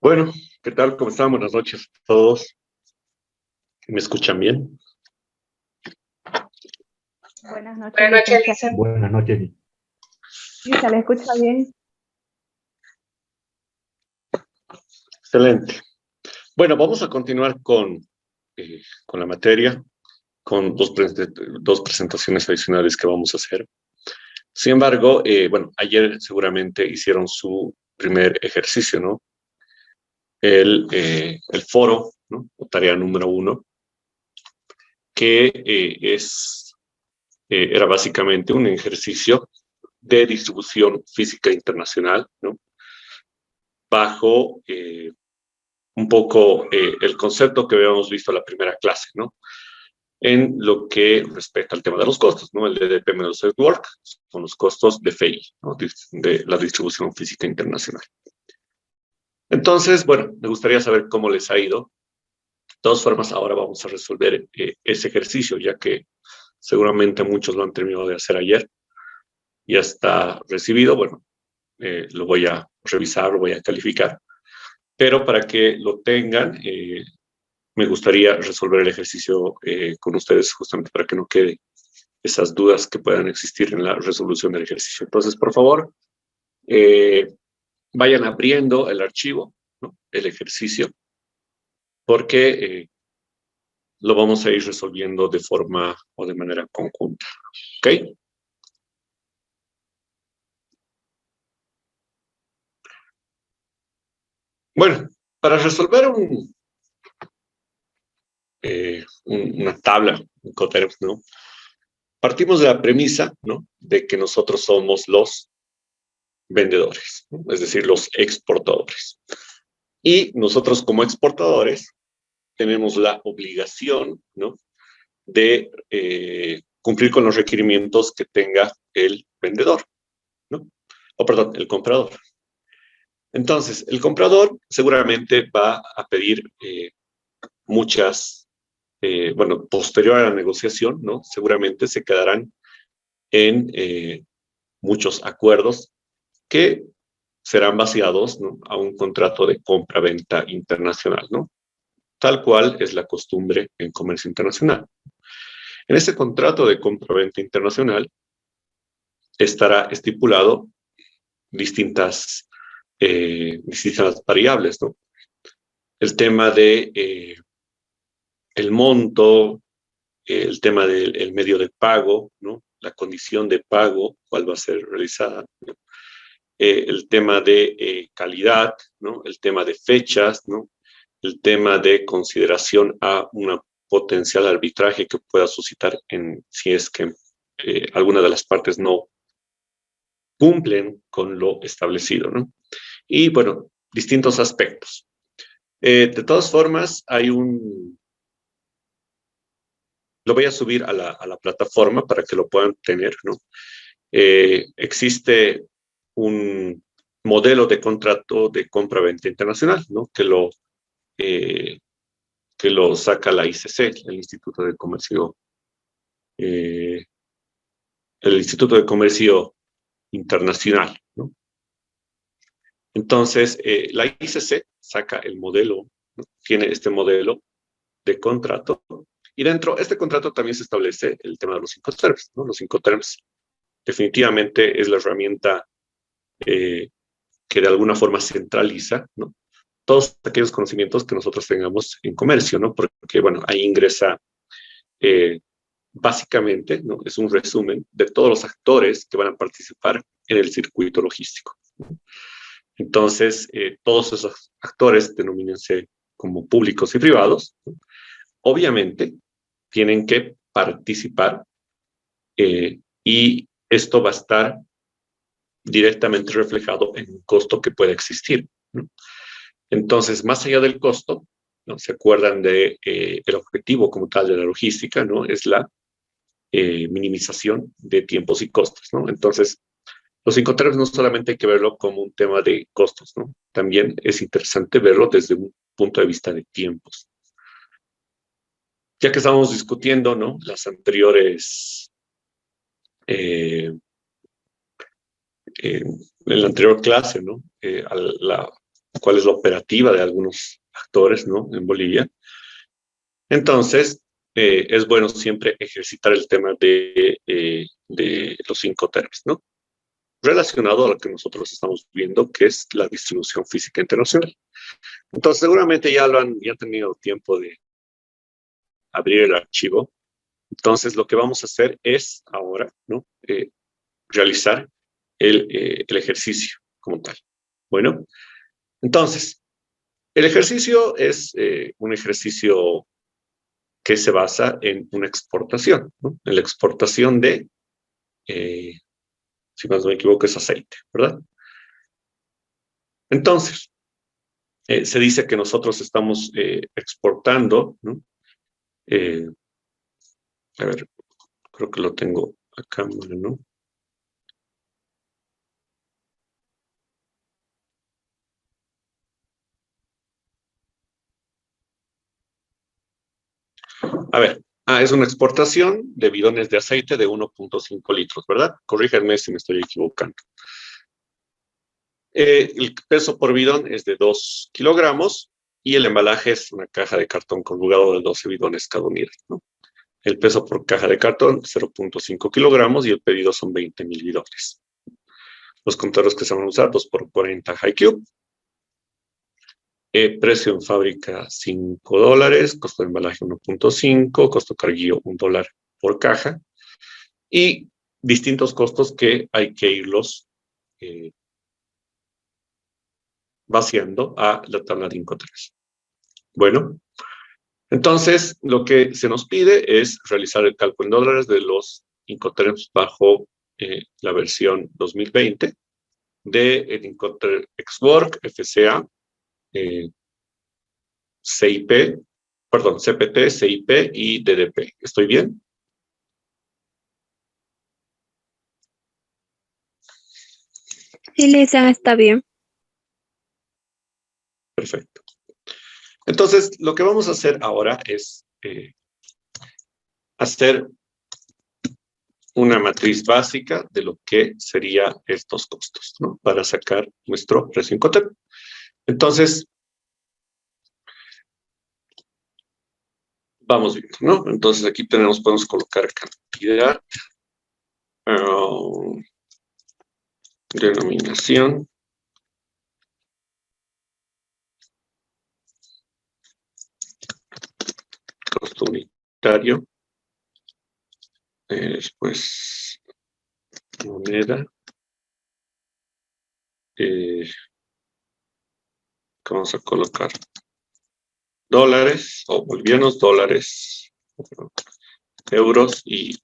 Bueno, ¿qué tal? ¿Cómo están? Buenas noches a todos. ¿Me escuchan bien? Buenas noches, Buenas noches, licenciado. Lisa. Buenas noches. Sí, se le escucha bien. Excelente. Bueno, vamos a continuar con la materia, con dos presentaciones adicionales que vamos a hacer. Sin embargo, bueno, ayer seguramente hicieron su primer ejercicio, ¿no? El foro, ¿no? O tarea número 1, que era básicamente un ejercicio de distribución física internacional, ¿no? Bajo un poco el concepto que habíamos visto en la primera clase, ¿no? En lo que respecta al tema de los costos, ¿no? El DDP menos el work son los costos de FI, ¿no? De la distribución física internacional. Entonces, bueno, me gustaría saber cómo les ha ido. De todas formas, ahora vamos a resolver ese ejercicio, ya que seguramente muchos lo han terminado de hacer ayer. Ya está recibido, bueno, lo voy a revisar, lo voy a calificar. Pero para que lo tengan, me gustaría resolver el ejercicio con ustedes justamente para que no quede esas dudas que puedan existir en la resolución del ejercicio. Entonces, por favor, vayan abriendo el archivo, ¿no? El ejercicio, porque lo vamos a ir resolviendo de forma o de manera conjunta. ¿Ok? Bueno, para resolver una tabla, un coterms, ¿no? Partimos de la premisa, ¿no? De que nosotros somos los vendedores, ¿no? Es decir, los exportadores. Y nosotros como exportadores tenemos la obligación, ¿no? De cumplir con los requerimientos que tenga el vendedor, ¿no? O perdón, el comprador. Entonces, el comprador seguramente va a pedir bueno, posterior a la negociación, ¿no? Seguramente se quedarán en muchos acuerdos que serán basados, ¿no? A un contrato de compra-venta internacional, ¿no? Tal cual es la costumbre en comercio internacional. En ese contrato de compra-venta internacional estará estipulado distintas variables, ¿no? El tema de el monto, el tema del medio de pago, ¿no? La condición de pago, cuál va a ser realizada, ¿no? El tema de calidad, ¿no? El tema de fechas, ¿no? El tema de consideración a una potencial arbitraje que pueda suscitar si es que alguna de las partes no cumplen con lo establecido, ¿no? Y bueno, distintos aspectos. De todas formas, lo voy a subir a la plataforma para que lo puedan tener, ¿no? Existe un modelo de contrato de compra-venta internacional, ¿no? Que lo saca la ICC, eh, el Instituto de Comercio Internacional, ¿no? Entonces, la ICC saca el modelo, ¿no? Tiene este modelo de contrato, y dentro de este contrato también se establece el tema de los Incoterms, ¿no? Los Incoterms definitivamente es la herramienta que de alguna forma centraliza, ¿no? Todos aquellos conocimientos que nosotros tengamos en comercio, ¿no? Porque, bueno, ahí ingresa básicamente, ¿no? Es un resumen de todos los actores que van a participar en el circuito logístico. Entonces, todos esos actores, denomínense como públicos y privados, ¿no? Obviamente tienen que participar y esto va a estar directamente reflejado en un costo que pueda existir, ¿no? Entonces, más allá del costo, ¿no? ¿Se acuerdan de el objetivo como tal de la logística, ¿no? Es la minimización de tiempos y costos, ¿no? Entonces, los Incoterms no solamente hay que verlo como un tema de costos, ¿no? También es interesante verlo desde un punto de vista de tiempos. Ya que estábamos discutiendo, ¿no? Las anteriores, en la anterior clase, ¿no? cuál es la operativa de algunos actores, ¿no? En Bolivia. Entonces, es bueno siempre ejercitar el tema de los Incoterms, ¿no? Relacionado a lo que nosotros estamos viendo, que es la distribución física internacional. Entonces, seguramente ya han tenido tiempo de abrir el archivo. Entonces, lo que vamos a hacer es ahora, ¿no? Realizar el ejercicio como tal. Bueno, entonces, el ejercicio es un ejercicio que se basa en una exportación, ¿no? En la exportación de, si más no me equivoco, es aceite, ¿verdad? Entonces, se dice que nosotros estamos exportando, ¿no? A ver, creo que lo tengo acá, ¿no? A ver, es una exportación de bidones de aceite de 1.5 litros, ¿verdad? Corríjanme si me estoy equivocando. El peso por bidón es de 2 kilogramos y el embalaje es una caja de cartón conjugado de 12 bidones cada unidad, ¿no? El peso por caja de cartón, 0.5 kilogramos y el pedido son 20,000 bidones. Los contadores que se van a usar, 2x40 High Cube. Precio en fábrica, $5. Costo de embalaje, 1.5. Costo carguillo, $1 por caja. Y distintos costos que hay que irlos vaciando a la tabla de Incoterms. Bueno, entonces lo que se nos pide es realizar el cálculo en dólares de los Incoterms bajo la versión 2020 de Incoterm Ex-Work, FCA, CIP, perdón, CPT, CIP y DDP. ¿Estoy bien? Sí, Lisa, está bien. Perfecto. Entonces, lo que vamos a hacer ahora es hacer una matriz básica de lo que serían estos costos, ¿no? Para sacar nuestro precio Incoterm. Entonces, vamos viendo, ¿no? Entonces, aquí podemos colocar cantidad, denominación, costo unitario, después moneda, que vamos a colocar dólares o bolivianos, dólares, euros y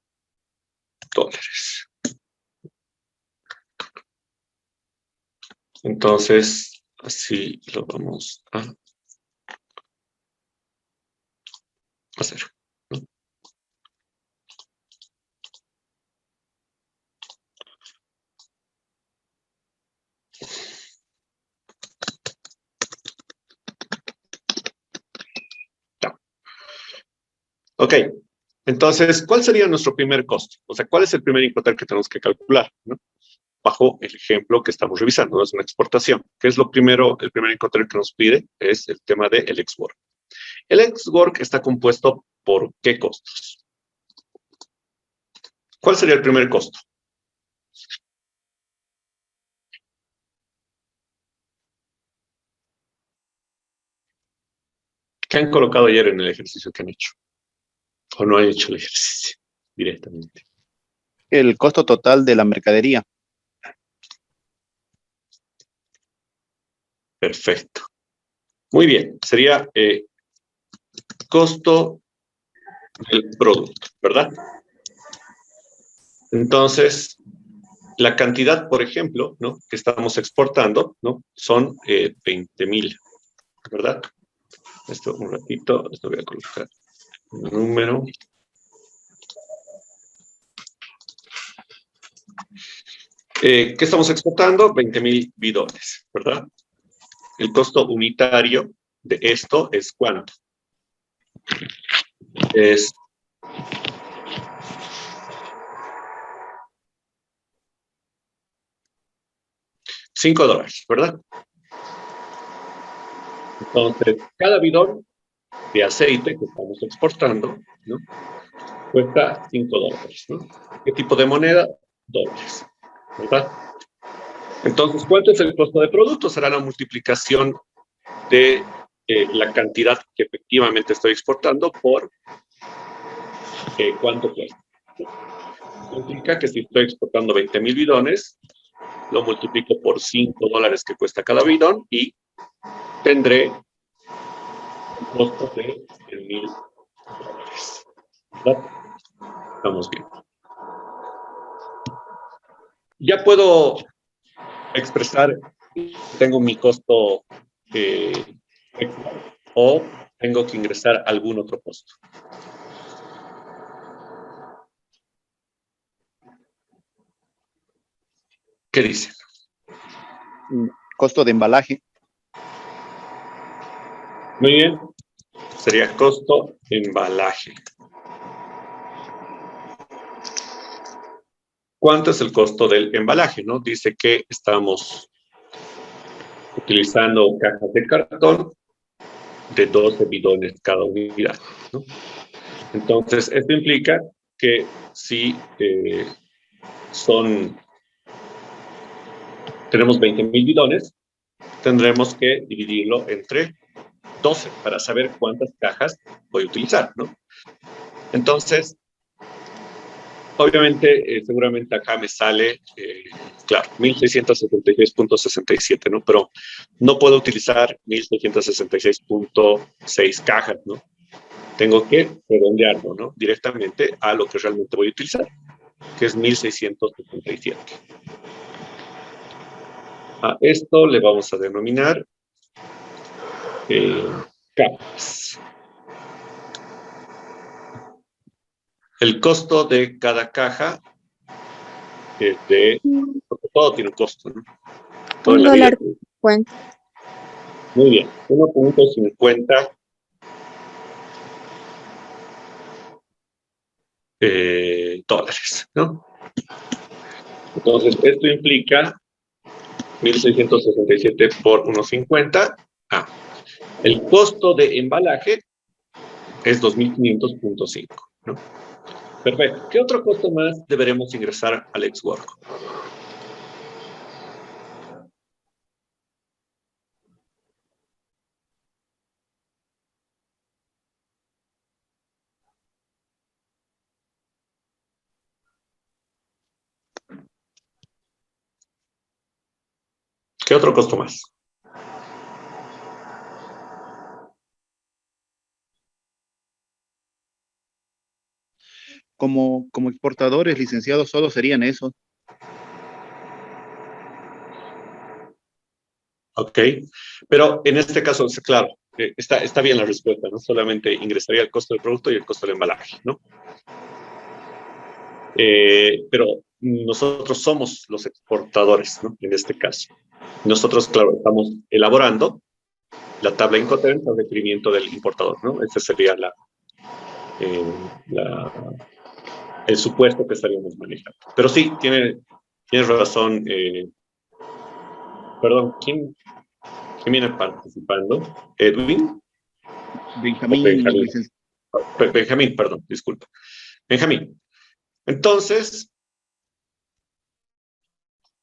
dólares. Entonces, así lo vamos a hacer, ¿no? Ya. Ok, entonces, ¿cuál sería nuestro primer costo? O sea, ¿cuál es el primer Incoterm que tenemos que calcular, ¿no? Bajo el ejemplo que estamos revisando, ¿no? Es una exportación. ¿Qué es lo primero? El primer Incoterm que nos pide es el tema del ex-work. El ex-work está compuesto por ¿qué costos? ¿Cuál sería el primer costo? ¿Qué han colocado ayer en el ejercicio que han hecho? ¿O no han hecho el ejercicio directamente? El costo total de la mercadería. Perfecto. Muy bien. Sería costo del producto, ¿verdad? Entonces, la cantidad, por ejemplo, ¿no? Que estamos exportando, ¿no? Son 20,000, ¿verdad? Esto un ratito, esto voy a colocar un número. ¿Qué estamos exportando? 20,000 bidones, ¿verdad? El costo unitario de esto es ¿cuánto? Es $5, ¿verdad? Entonces, cada bidón de aceite que estamos exportando, ¿no?, cuesta $5, ¿no? ¿Qué tipo de moneda? Dólares, ¿verdad? Entonces, ¿cuánto es el costo de producto? Será la multiplicación de la cantidad que efectivamente estoy exportando por cuánto cuesta. Significa que si estoy exportando 20,000 bidones, lo multiplico por $5 que cuesta cada bidón y tendré un costo de $100,000. ¿Verdad? Estamos bien. Ya puedo expresar, tengo mi costo o tengo que ingresar algún otro costo. ¿Qué dicen? Costo de embalaje. Muy bien. Sería costo de embalaje. ¿Cuánto es el costo del embalaje, no? Dice que estamos utilizando cajas de cartón de 12 bidones cada unidad, ¿no? Entonces, esto implica que si tenemos 20,000 bidones, tendremos que dividirlo entre 12 para saber cuántas cajas voy a utilizar, ¿no? Entonces, obviamente, seguramente acá me sale, claro, 1,676.67, ¿no? Pero no puedo utilizar 1,666.6 cajas, ¿no? Tengo que redondearlo, ¿no?, directamente a lo que realmente voy a utilizar, que es 1,677. A esto le vamos a denominar cajas. El costo de cada caja es porque todo tiene un costo, ¿no? Todo en la vida. $1.50. Muy bien, 1.50 dólares, ¿no? Entonces, esto implica 1,667 por 1.50. El costo de embalaje es 2.500.5, ¿no? Perfecto. ¿Qué otro costo más deberemos ingresar al ex-work? ¿Qué otro costo más? Como exportadores licenciados solo serían esos. Ok, pero en este caso, claro, está bien la respuesta, ¿no? Solamente ingresaría el costo del producto y el costo del embalaje, ¿no? Pero nosotros somos los exportadores, ¿no?, en este caso. Nosotros, claro, estamos elaborando la tabla Incoterms al requerimiento del importador, ¿no? Ese sería el supuesto que estaríamos manejando. Pero sí, tienes razón. Perdón, ¿quién viene participando? ¿Edwin? ¿O Benjamín, Benjamín? licenciado. Benjamín, perdón, disculpa. Benjamín. Entonces,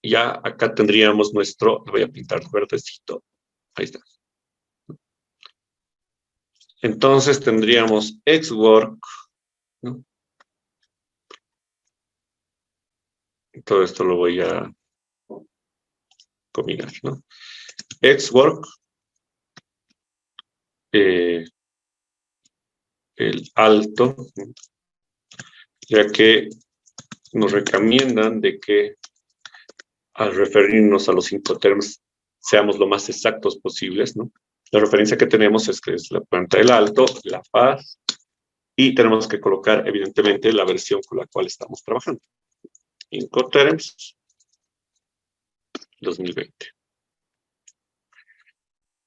ya acá tendríamos lo voy a pintar verdecito. Ahí está. Entonces tendríamos ex-work, ¿no? Todo esto lo voy a combinar, ¿no? Ex-work, el alto, ¿no?, ya que nos recomiendan de que al referirnos a los Incoterms seamos lo más exactos posibles, ¿no? La referencia que tenemos es que es la planta del alto, la faz, y tenemos que colocar, evidentemente, la versión con la cual estamos trabajando. Incoterms 2020.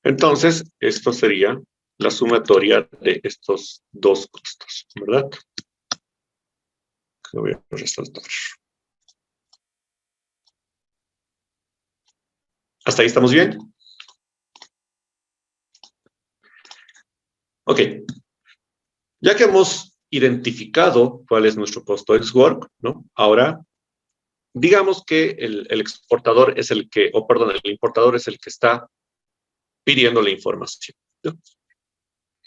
Entonces, esto sería la sumatoria de estos dos costos, ¿verdad? Que voy a resaltar. ¿Hasta ahí estamos bien? Ok, ya que hemos identificado cuál es nuestro costo ex work, ¿no? Ahora, digamos que el exportador es el que, o perdón, el importador es el que está pidiendo la información, ¿no?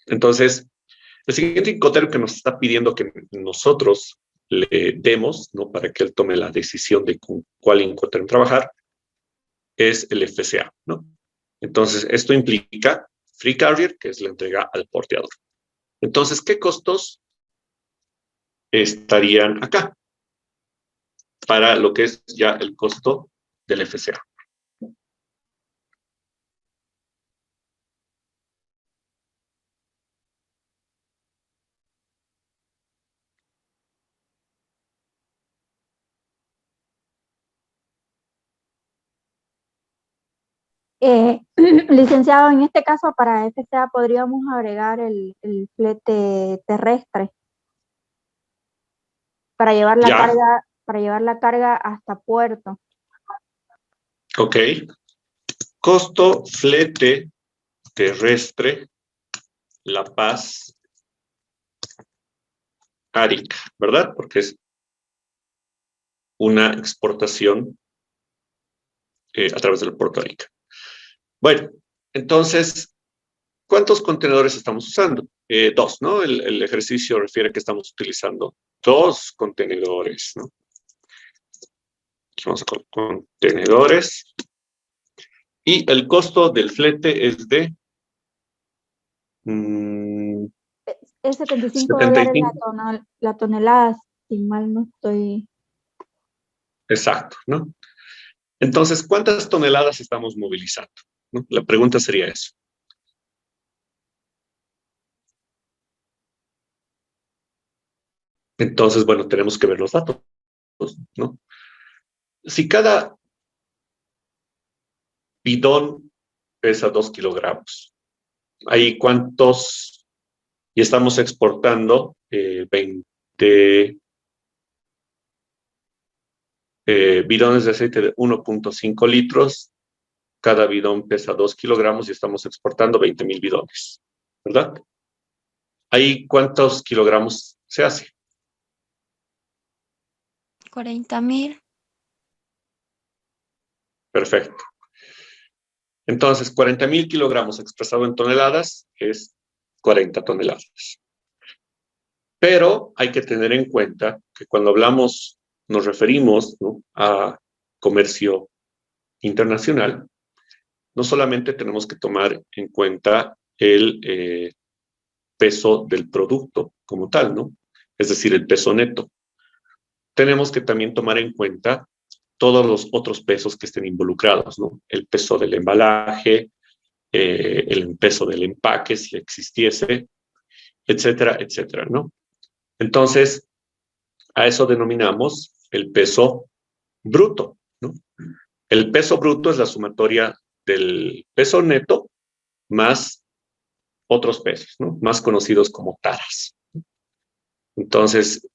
Entonces, el siguiente Incoterm que nos está pidiendo que nosotros le demos, ¿no? Para que él tome la decisión de con cuál Incoterm trabajar, es el FCA, ¿no? Entonces, esto implica Free Carrier, que es la entrega al porteador. Entonces, ¿qué costos estarían acá para lo que es ya el costo del FCA? Licenciado, en este caso para FCA podríamos agregar el flete terrestre para llevar la Ya, carga, hasta puerto. ok. Costo flete terrestre La Paz, Arica, ¿verdad? Porque es una exportación a través del puerto Arica. Bueno, entonces, ¿cuántos contenedores estamos usando? Dos, ¿no? El ejercicio refiere que estamos utilizando dos contenedores, ¿no? Aquí vamos a colocar contenedores. Y el costo del flete es de Es $75 75. la tonelada, si mal no estoy. Exacto, ¿no? Entonces, ¿cuántas toneladas estamos movilizando? ¿No? La pregunta sería eso. Entonces, bueno, tenemos que ver los datos, ¿no? Si cada bidón pesa 2 kilogramos, ¿ahí cuántos? Y estamos exportando 20 bidones de aceite de 1.5 litros. Cada bidón pesa 2 kilogramos y estamos exportando 20,000 bidones, ¿verdad? ¿Ahí cuántos kilogramos se hace? 40,000. Perfecto. Entonces, 40,000 kilogramos expresado en toneladas es 40 toneladas. Pero hay que tener en cuenta que cuando hablamos, nos referimos, ¿no?, a comercio internacional, no solamente tenemos que tomar en cuenta el peso del producto como tal, ¿no? Es decir, el peso neto. Tenemos que también tomar en cuenta todos los otros pesos que estén involucrados, ¿no? El peso del embalaje, el peso del empaque, si existiese, etcétera, etcétera, ¿no? Entonces, a eso denominamos el peso bruto, ¿no? El peso bruto es la sumatoria del peso neto más otros pesos, ¿no? Más conocidos como taras. Entonces,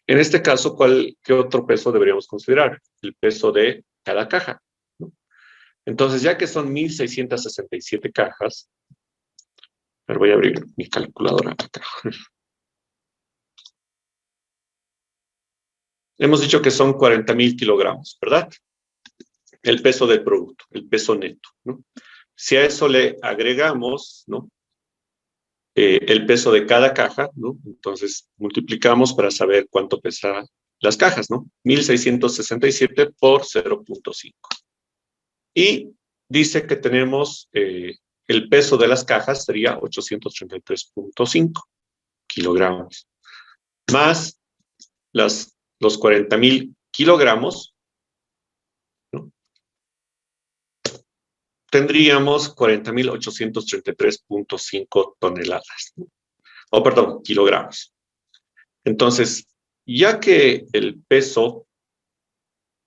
en este caso, ¿qué otro peso deberíamos considerar? El peso de cada caja, ¿no? Entonces, ya que son 1,667 cajas, a ver, voy a abrir mi calculadora acá. Hemos dicho que son 40,000 kilogramos, ¿verdad? El peso del producto, el peso neto, ¿no? Si a eso le agregamos, ¿no?, el peso de cada caja, ¿no? Entonces multiplicamos para saber cuánto pesa las cajas, ¿no? 1,667 por 0.5. Y dice que tenemos el peso de las cajas sería 833.5 kilogramos, más los 40,000 kilogramos, ¿no? Tendríamos 40,833.5 toneladas, ¿no? Oh, perdón, kilogramos. Entonces, ya que el peso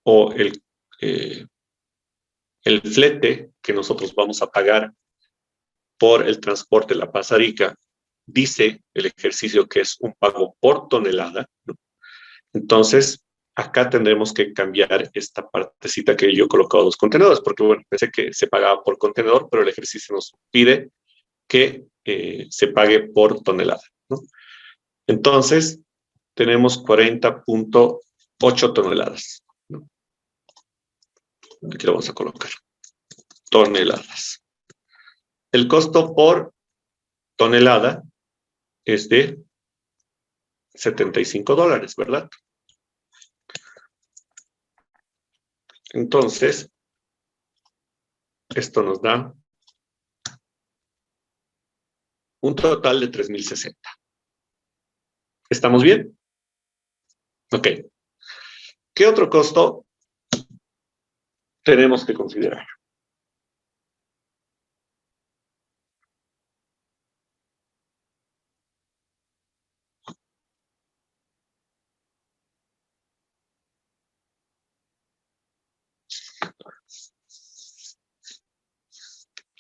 o el flete que nosotros vamos a pagar por el transporte de La Paz Arica dice el ejercicio que es un pago por tonelada, ¿no? Entonces, acá tendremos que cambiar esta partecita que yo he colocado los contenedores, porque bueno, pensé que se pagaba por contenedor, pero el ejercicio nos pide que se pague por tonelada, ¿no? Entonces, tenemos 40.8 toneladas, ¿no? Aquí lo vamos a colocar. Toneladas. El costo por tonelada es de $75, ¿verdad? Entonces, esto nos da un total de 3.060. ¿Estamos bien? Ok. ¿Qué otro costo tenemos que considerar?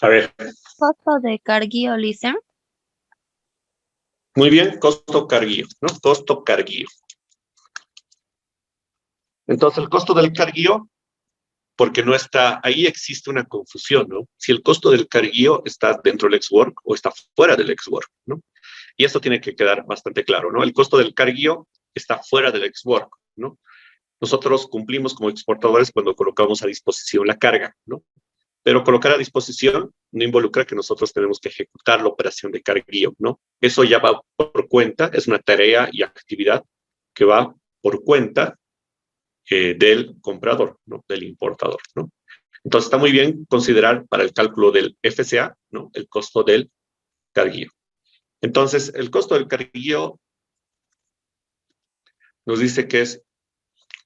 A ver, Costo de carguío Listen. muy bien, costo carguío, ¿no? Costo carguío. Entonces, el costo del carguío, porque no está, ahí existe una confusión, ¿no? Si el costo del carguío está dentro del ex-work o está fuera del ex-work, ¿no? Y eso tiene que quedar bastante claro, ¿no? El costo del carguío está fuera del ex-work, ¿no? Nosotros cumplimos como exportadores cuando colocamos a disposición la carga, ¿no? Pero colocar a disposición no involucra que nosotros tenemos que ejecutar la operación de carguío, ¿no? Eso ya va por cuenta, es una tarea y actividad que va por cuenta del comprador, ¿no? Del importador, ¿no? Entonces está muy bien considerar para el cálculo del FCA, ¿no? El costo del carguío. Entonces, el costo del carguío nos dice que es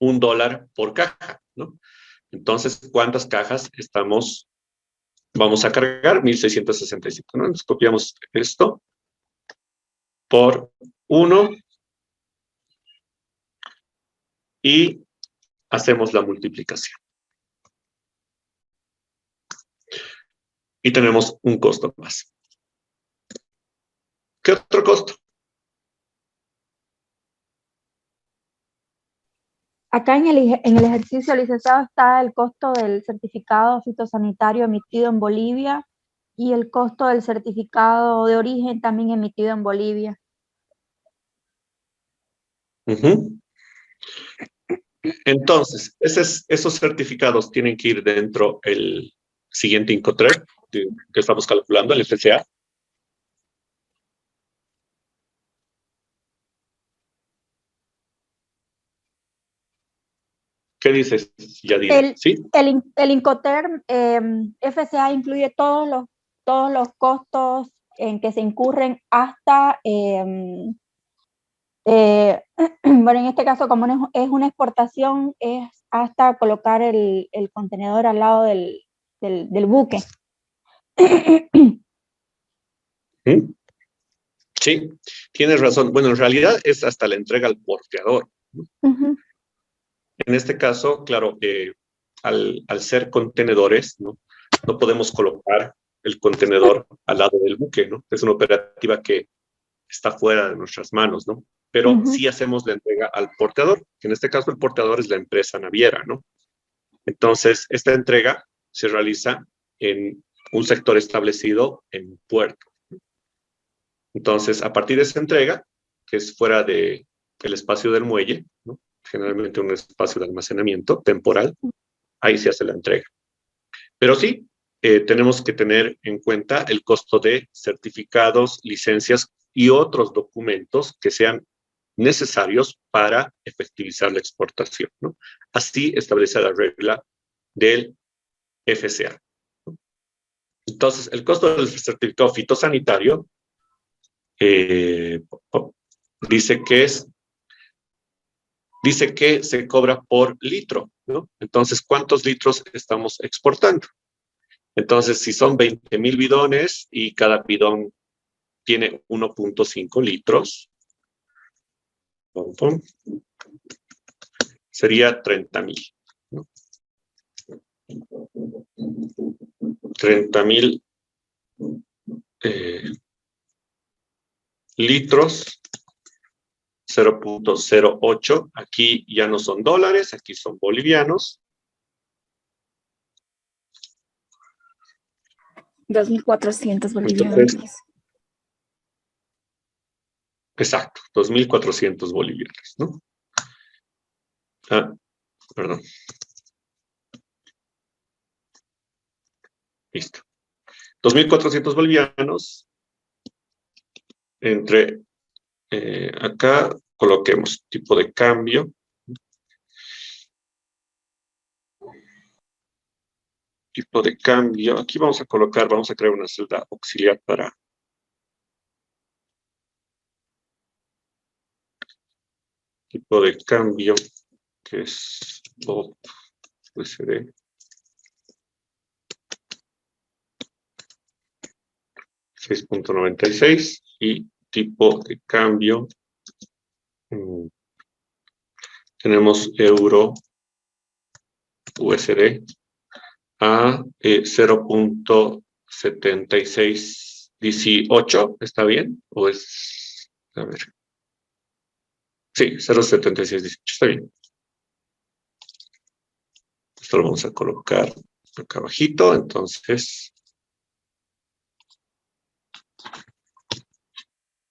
$1 por caja, ¿no? Entonces, ¿cuántas cajas vamos a cargar? 1.665, ¿no? Entonces, copiamos esto por 1 y hacemos la multiplicación. Y tenemos un costo más. ¿Qué otro costo? Acá en el ejercicio, licenciado, está el costo del certificado fitosanitario emitido en Bolivia y el costo del certificado de origen también emitido en Bolivia. Entonces, esos certificados tienen que ir dentro del siguiente Incoterm que estamos calculando, el FCA. ¿Qué dices, Yadira? ¿Sí? El Incoterm FCA incluye todos los costos en que se incurren hasta, bueno, en este caso, como es una exportación, es hasta colocar el contenedor al lado del buque. Sí, tienes razón. Bueno, en realidad es hasta la entrega al porteador, ¿no? Uh-huh. En este caso, claro, al ser contenedores, ¿no? No podemos colocar el contenedor al lado del buque, ¿no? Es una operativa que está fuera de nuestras manos, ¿no? Pero sí hacemos la entrega al porteador, que en este caso el porteador es la empresa naviera, ¿no? Entonces, esta entrega se realiza en un sector establecido en puerto. Entonces, a partir de esa entrega, que es fuera del espacio del muelle, ¿no? Generalmente un espacio de almacenamiento temporal, ahí se hace la entrega. Pero sí, tenemos que tener en cuenta el costo de certificados, licencias y otros documentos que sean necesarios para efectivizar la exportación, ¿no? Así establece la regla del FCA. Entonces, el costo del certificado fitosanitario dice que se cobra por litro, ¿no? Entonces, ¿cuántos litros estamos exportando? Entonces, si son 20,000 bidones y cada bidón tiene 1.5 litros, sería 30,000, ¿no? 30,000 litros, 0.08. Aquí ya no son dólares, aquí son bolivianos. 2.400 bolivianos. Exacto, 2.400 bolivianos, ¿no? Ah, perdón. Listo. 2.400 bolivianos entre acá coloquemos tipo de cambio. Tipo de cambio. Aquí vamos a colocar, vamos a crear una celda auxiliar para tipo de cambio, que es BOP USD. $6.96 y tipo de cambio tenemos euro USD a 0.7618, ¿está bien? ¿O es? A ver. Sí, 0.7618, está bien. Esto lo vamos a colocar acá abajito, entonces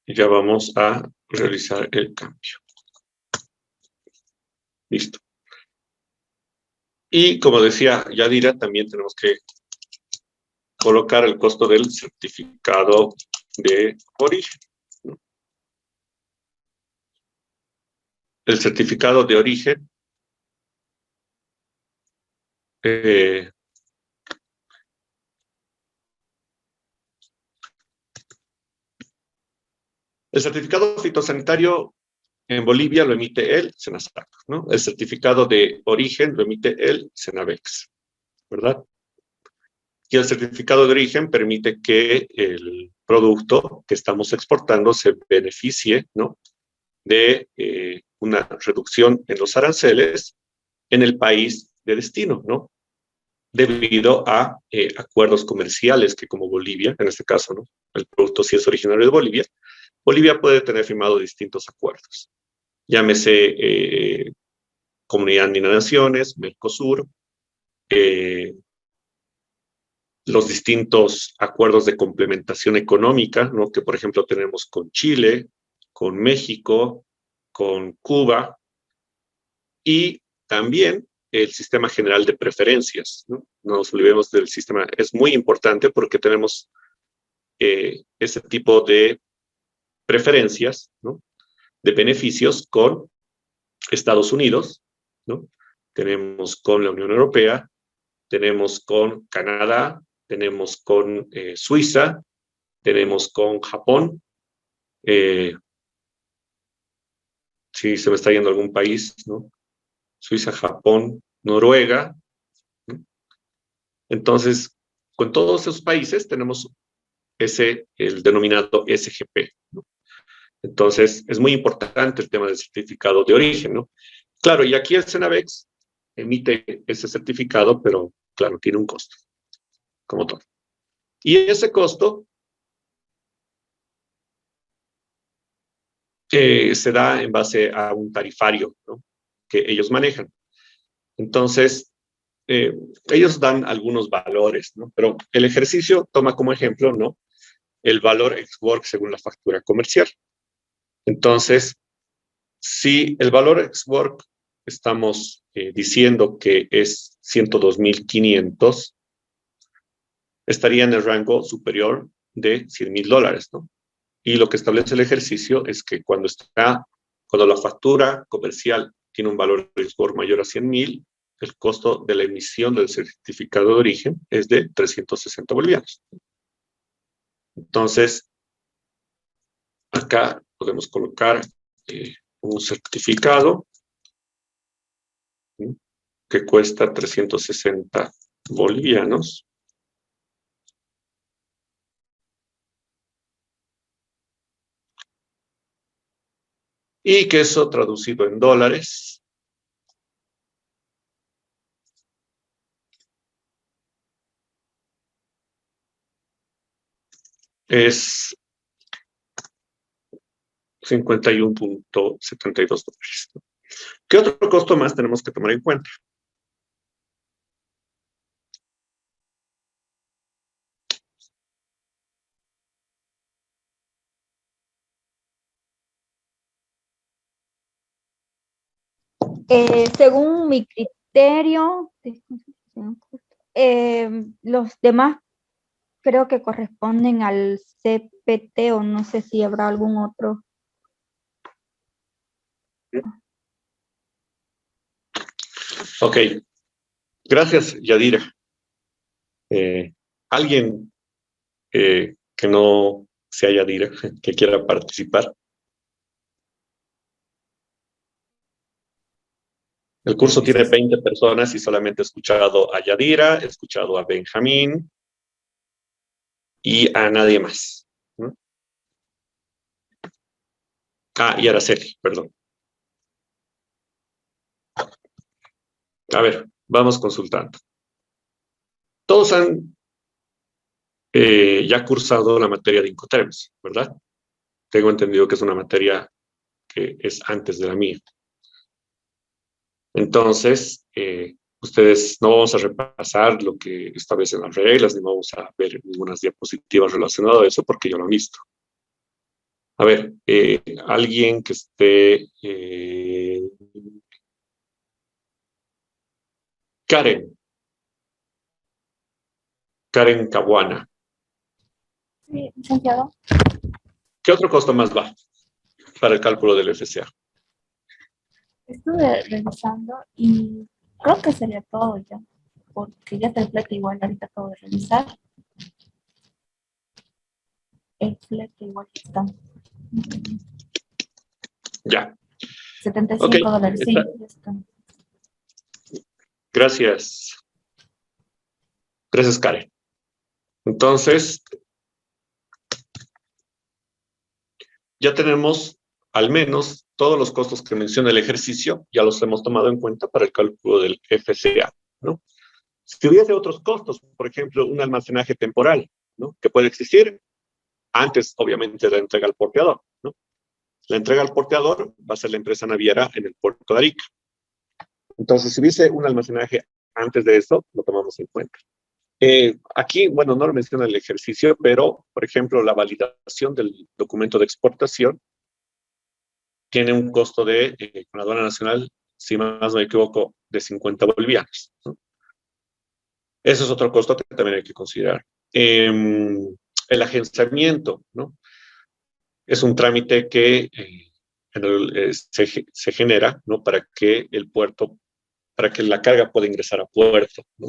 ya vamos a realizar el cambio. Listo. Y como decía Yadira, también tenemos que colocar el costo del certificado de origen, ¿no? El certificado de origen el certificado fitosanitario en Bolivia lo emite el SENASAC, ¿no? El certificado de origen lo emite el SENAVEX, ¿verdad? Y el certificado de origen permite que el producto que estamos exportando se beneficie, ¿no?, de una reducción en los aranceles en el país de destino, ¿no? Debido a acuerdos comerciales que, como Bolivia, en este caso, ¿no?, el producto sí es originario de Bolivia, Bolivia puede tener firmado distintos acuerdos. Llámese Comunidad Andina de Naciones, Mercosur, los distintos acuerdos de complementación económica, ¿no?, que por ejemplo tenemos con Chile, con México, con Cuba, y también el sistema general de preferencias, ¿no? No nos olvidemos del sistema, es muy importante porque tenemos ese tipo de preferencias, ¿no?, de beneficios con Estados Unidos, ¿no? Tenemos con la Unión Europea, tenemos con Canadá, tenemos con Suiza, tenemos con Japón. Si se me está yendo algún país, ¿no? Suiza, Japón, Noruega, ¿no? Entonces, con todos esos países tenemos el denominado SGP, ¿no? Entonces, es muy importante el tema del certificado de origen, ¿no? Claro, y aquí el SENAVEX emite ese certificado, pero claro, tiene un costo, como todo. Y ese costo se da en base a un tarifario, ¿no?, que ellos manejan. Entonces, ellos dan algunos valores, ¿no?, pero el ejercicio toma como ejemplo, ¿no?, el valor ex-work según la factura comercial. Entonces, si el valor ex-work estamos diciendo que es 102.500, estaría en el rango superior de $100.000, ¿no? Y lo que establece el ejercicio es que cuando la factura comercial tiene un valor de score mayor a 100.000, el costo de la emisión del certificado de origen es de 360 bolivianos. Entonces, acá podemos colocar un certificado, ¿sí?, que cuesta 360 bolivianos. Y que eso traducido en dólares es $51.72. ¿Qué otro costo más tenemos que tomar en cuenta? Según mi criterio, los demás creo que corresponden al CPT o no sé si habrá algún otro. Ok, gracias, Yadira. ¿Alguien que no sea Yadira, que quiera participar? El curso tiene 20 personas y solamente he escuchado a Yadira, he escuchado a Benjamín y a nadie más, ¿no? Ah, y Araceli, perdón. A ver, vamos consultando. Todos han ya cursado la materia de Incoterms, ¿verdad? Tengo entendido que es una materia que es antes de la mía. Entonces, ustedes no vamos a repasar lo que establecen las reglas, ni vamos a ver ninguna diapositiva relacionada a eso, porque yo lo he visto. A ver, alguien que esté... Karen Cabuana. Sí, licenciado. ¿Qué otro costo más va para el cálculo del FCA? Estuve revisando y creo que sería todo ya, porque ya está el flete igual, ahorita acabo de revisar. El flete igual está. Ya. 75 Ok, dólares, sí, ya está. Gracias. Gracias, Karen. Entonces, ya tenemos al menos todos los costos que menciona el ejercicio, ya los hemos tomado en cuenta para el cálculo del FCA, ¿no? Si hubiese otros costos, por ejemplo, un almacenaje temporal, ¿no? Que puede existir antes, obviamente, de la entrega al porteador, ¿no? La entrega al porteador va a ser la empresa naviera en el puerto de Arica. Entonces, si hubiese un almacenaje antes de eso, lo tomamos en cuenta. Aquí, bueno, no lo menciona el ejercicio, pero, por ejemplo, la validación del documento de exportación tiene un costo de, con la aduana nacional, si más no me equivoco, de 50 bolivianos, ¿no? Eso es otro costo que también hay que considerar. El agenciamiento, ¿no? Es un trámite que se genera, ¿no? Para que el puerto, para que la carga pueda ingresar a puerto, ¿no?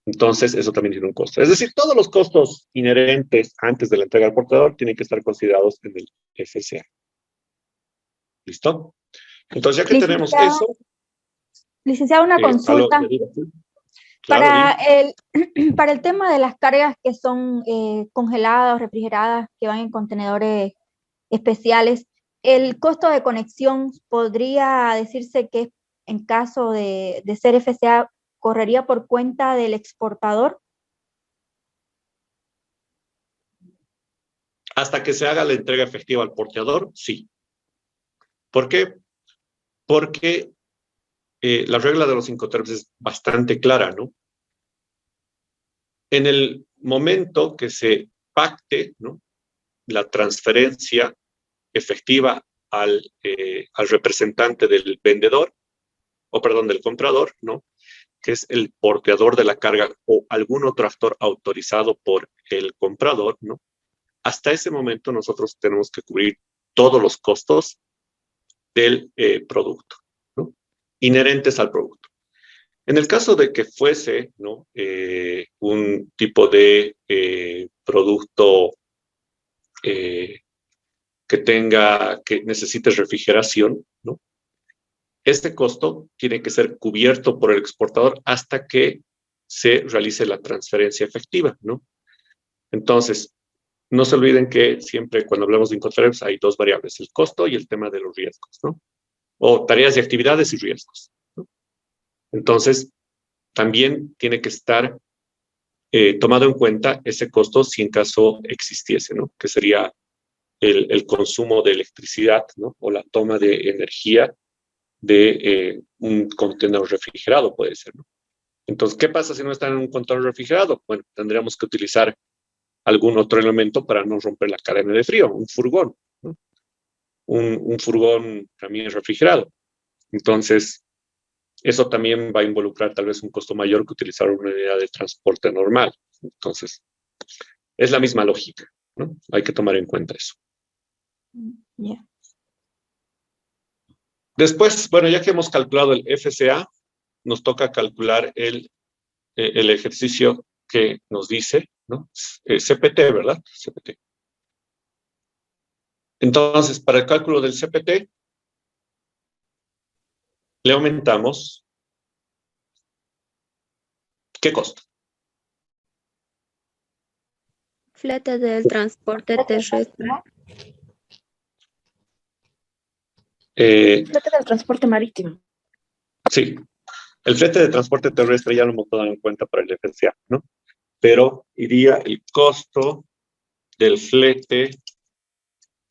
Entonces, eso también tiene un costo. Es decir, todos los costos inherentes antes de la entrega al portador tienen que estar considerados en el FCA. ¿Listo? Entonces, ya que tenemos eso... Licenciado, una consulta. Claro, para el tema de las cargas que son congeladas o refrigeradas, que van en contenedores especiales, ¿el costo de conexión podría decirse que en caso de ser FCA correría por cuenta del exportador? hasta que se haga la entrega efectiva al porteador, sí. ¿Por qué? Porque la regla de los Incoterms es bastante clara, ¿no? En el momento que se pacte, ¿no?, la transferencia efectiva al representante del vendedor, o perdón, del comprador, ¿no?, que es el porteador de la carga o algún otro actor autorizado por el comprador, ¿no? Hasta ese momento nosotros tenemos que cubrir todos los costos del producto, ¿no?, inherentes al producto. En el caso de que fuese, ¿no?, un tipo de producto que necesite refrigeración, ¿no?, este costo tiene que ser cubierto por el exportador hasta que se realice la transferencia efectiva, ¿no? Entonces, no se olviden que siempre cuando hablamos de Incoterms hay dos variables, el costo y el tema de los riesgos, ¿no? O tareas y actividades y riesgos, ¿no? Entonces, también tiene que estar tomado en cuenta ese costo si en caso existiese, ¿no?, que sería el consumo de electricidad, ¿no?, o la toma de energía de un contenedor refrigerado, puede ser, ¿no? Entonces, ¿qué pasa si no está en un contenedor refrigerado? Bueno, tendríamos que utilizar algún otro elemento para no romper la cadena de frío, un furgón, ¿no? Un furgón también refrigerado. Entonces, eso también va a involucrar tal vez un costo mayor que utilizar una unidad de transporte normal. Entonces, es la misma lógica, ¿no? Hay que tomar en cuenta eso. Ya. Después, bueno, ya que hemos calculado el FCA, nos toca calcular el ejercicio que nos dice, ¿no? CPT, ¿verdad? CPT. Entonces, para el cálculo del CPT, le aumentamos, ¿qué costo? Flete del transporte terrestre. Flete del transporte marítimo. Sí, el flete de transporte terrestre ya lo hemos tomado en cuenta para el FCA, ¿no? Pero iría el costo del flete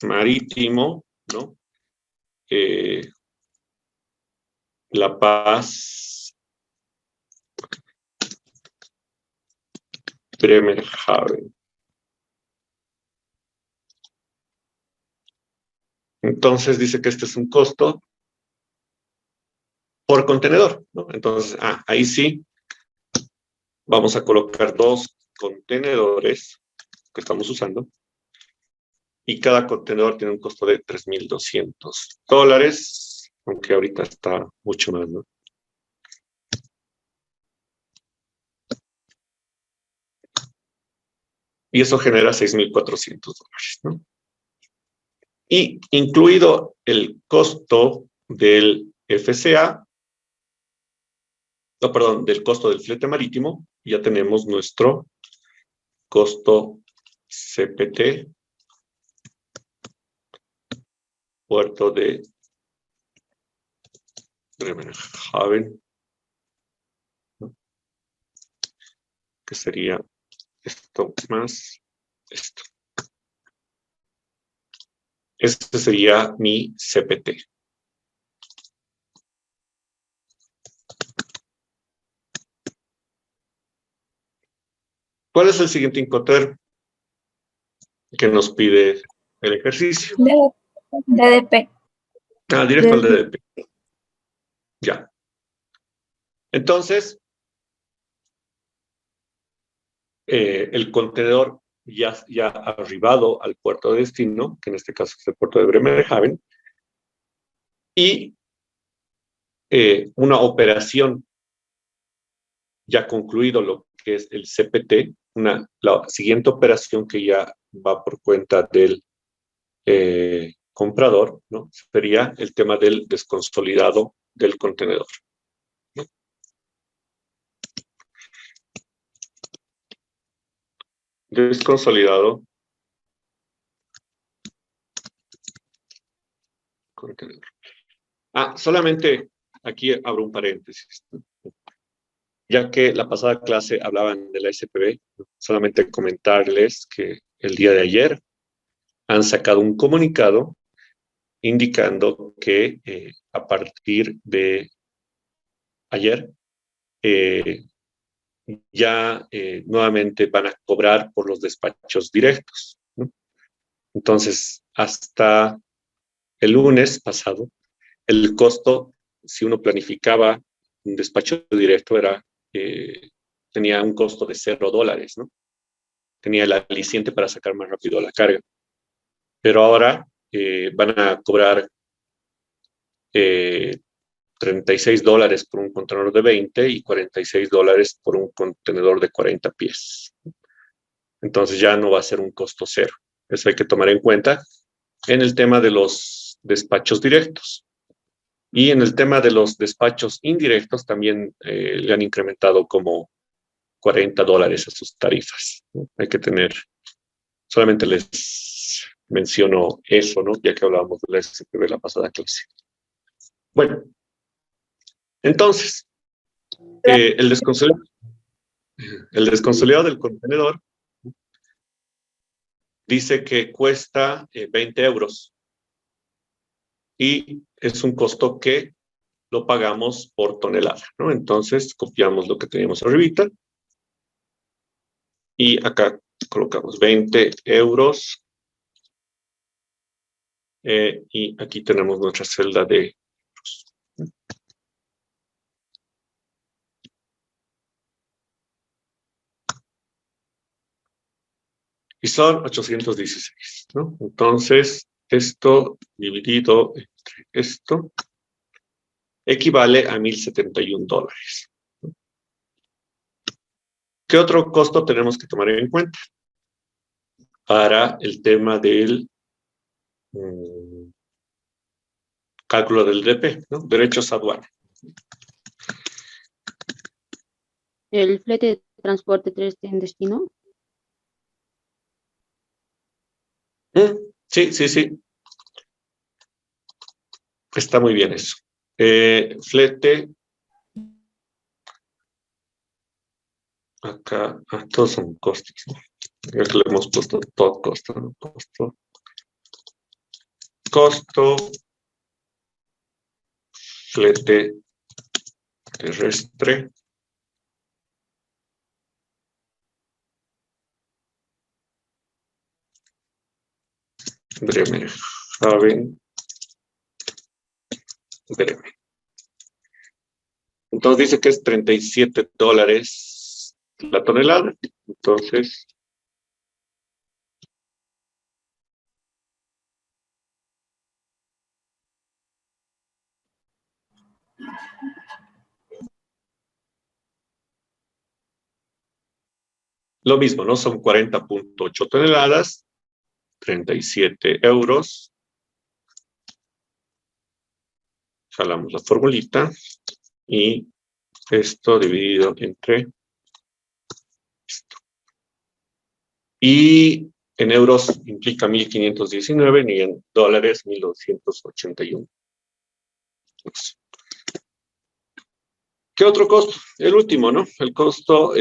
marítimo, ¿no? La Paz, Bremerhaven. Entonces dice que este es un costo por contenedor, ¿no? Entonces, ahí sí, vamos a colocar 2 contenedores que estamos usando y cada contenedor tiene un costo de $3,200, aunque ahorita está mucho más, ¿no? Y eso genera $6,400, ¿no? Y incluido el costo del FCA, no, perdón, del costo del flete marítimo, ya tenemos nuestro costo CPT, puerto de Bremerhaven, ¿no? Que sería esto más esto. Este sería mi CPT. ¿Cuál es el siguiente Incoterm que nos pide el ejercicio? DDP. Directo al DDP. Ya. Entonces, el contenedor ya ha arribado al puerto de destino, que en este caso es el puerto de Bremerhaven, y una operación ya concluido lo que es el CPT, la siguiente operación que ya va por cuenta del comprador, ¿no? Sería el tema del desconsolidado del contenedor, ¿no? Desconsolidado contenedor. Solamente aquí abro un paréntesis, ¿no? Ya que la pasada clase hablaban de la SPB, solamente comentarles que el día de ayer han sacado un comunicado indicando que a partir de ayer ya nuevamente van a cobrar por los despachos directos, ¿no? Entonces, hasta el lunes pasado, el costo, si uno planificaba un despacho directo, tenía un costo de $0, ¿no? Tenía el aliciente para sacar más rápido la carga. Pero ahora van a cobrar $36 por un contenedor de 20 y $46 por un contenedor de 40 pies. Entonces ya no va a ser un costo cero. Eso hay que tomar en cuenta en el tema de los despachos directos. Y en el tema de los despachos indirectos también le han incrementado como $40 a sus tarifas, ¿no? Hay que tener, solamente les menciono eso, ¿no? Ya que hablábamos de la SPB la pasada clase. Bueno, entonces, el desconsolidado del contenedor dice que cuesta 20 euros y es un costo que lo pagamos por tonelada, ¿no? Entonces, copiamos lo que teníamos arribita y acá colocamos 20 euros y aquí tenemos nuestra celda de euros. Y son 816, ¿no? Entonces, esto dividido entre esto equivale a $1,071. ¿Qué otro costo tenemos que tomar en cuenta para el tema del cálculo del DP, ¿no? Derechos a aduana? El flete de transporte terrestre en destino. Sí, sí, sí. Está muy bien eso. Flete. Acá, todos son costos, ¿no? Ya que le hemos puesto todo costo, ¿no? Costo, flete terrestre, Bremerhaven, Bremen. Entonces dice que es $37 la tonelada. Entonces, lo mismo, ¿no? Son 40.8 toneladas, 37 euros. Jalamos la formulita y esto dividido entre esto. Y en euros implica 1.519 y en dólares 1.281. ¿Qué otro costo? El último, ¿no? El costo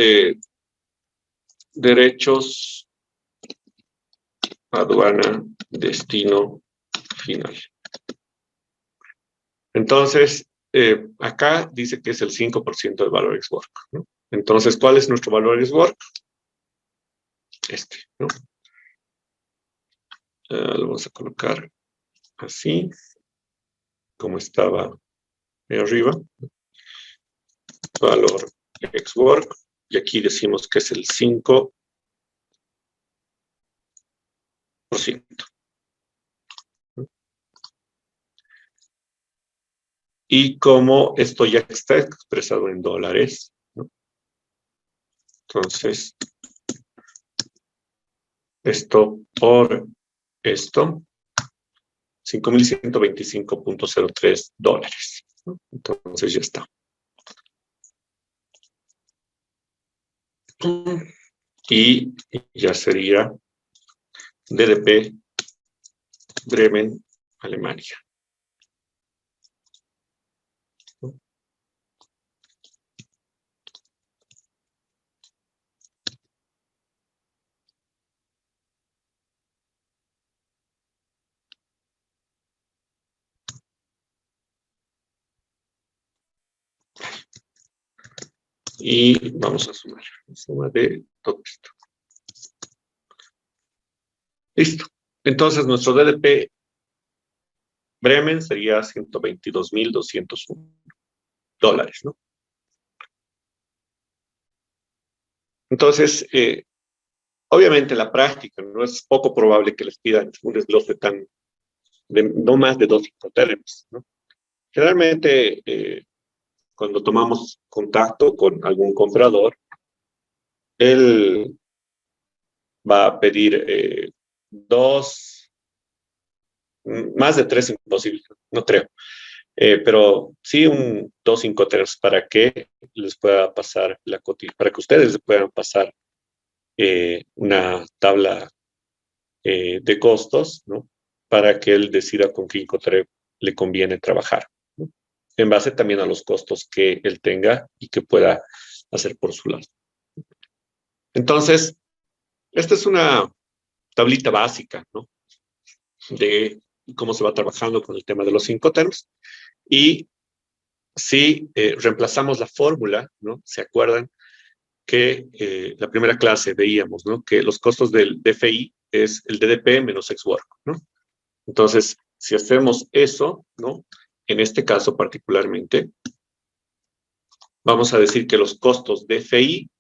derechos, aduana, destino final. Entonces, acá dice que es el 5% del valor ex work, ¿no? Entonces, ¿cuál es nuestro valor ex work? Este, ¿no? Lo vamos a colocar así, como estaba ahí arriba. Valor ex work. Y aquí decimos que es el 5%. Y como esto ya está expresado en dólares, ¿no? Entonces, esto por esto, $5,125.03, ¿no? Entonces ya está. Y ya sería DDP Bremen, Alemania. Y vamos a sumar la suma de todo esto. Listo. Entonces, nuestro DDP Bremen sería $122,201, ¿no? Entonces, obviamente la práctica, no es poco probable que les pidan un desglose de no más de 2 incoterms, ¿no? Generalmente, cuando tomamos contacto con algún comprador, él va a pedir más de 3 imposible, no creo. Pero sí 2 incoterms para que les pueda pasar para que ustedes les puedan pasar una tabla de costos, ¿no? Para que él decida con qué incoterm le conviene trabajar, ¿no? En base también a los costos que él tenga y que pueda hacer por su lado. Entonces, esta es una tablita básica, ¿no? De cómo se va trabajando con el tema de los incoterms. Y si reemplazamos la fórmula, ¿no? ¿Se acuerdan que la primera clase veíamos, ¿no? Que los costos del DFI es el DDP menos ex work, ¿no? Entonces, si hacemos eso, ¿no? En este caso particularmente, vamos a decir que los costos DFI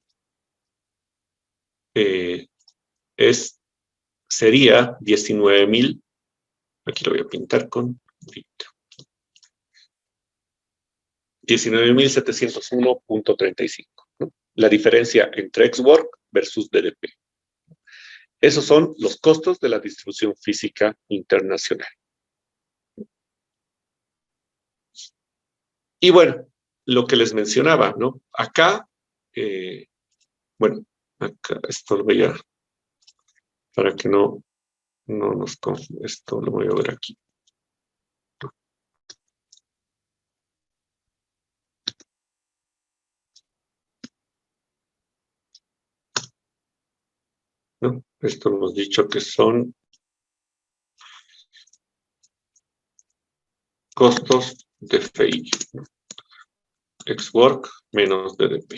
es sería 19.000, aquí lo voy a pintar con 19.701.35, ¿no? La diferencia entre ex-work versus DDP. Esos son los costos de la distribución física internacional. Y bueno, lo que les mencionaba, ¿no? Acá, bueno, acá esto lo voy a, para que no nos confunda, esto lo voy a ver aquí. ¿No? Esto hemos dicho que son costos de FI, ¿no? Ex-work menos DDP.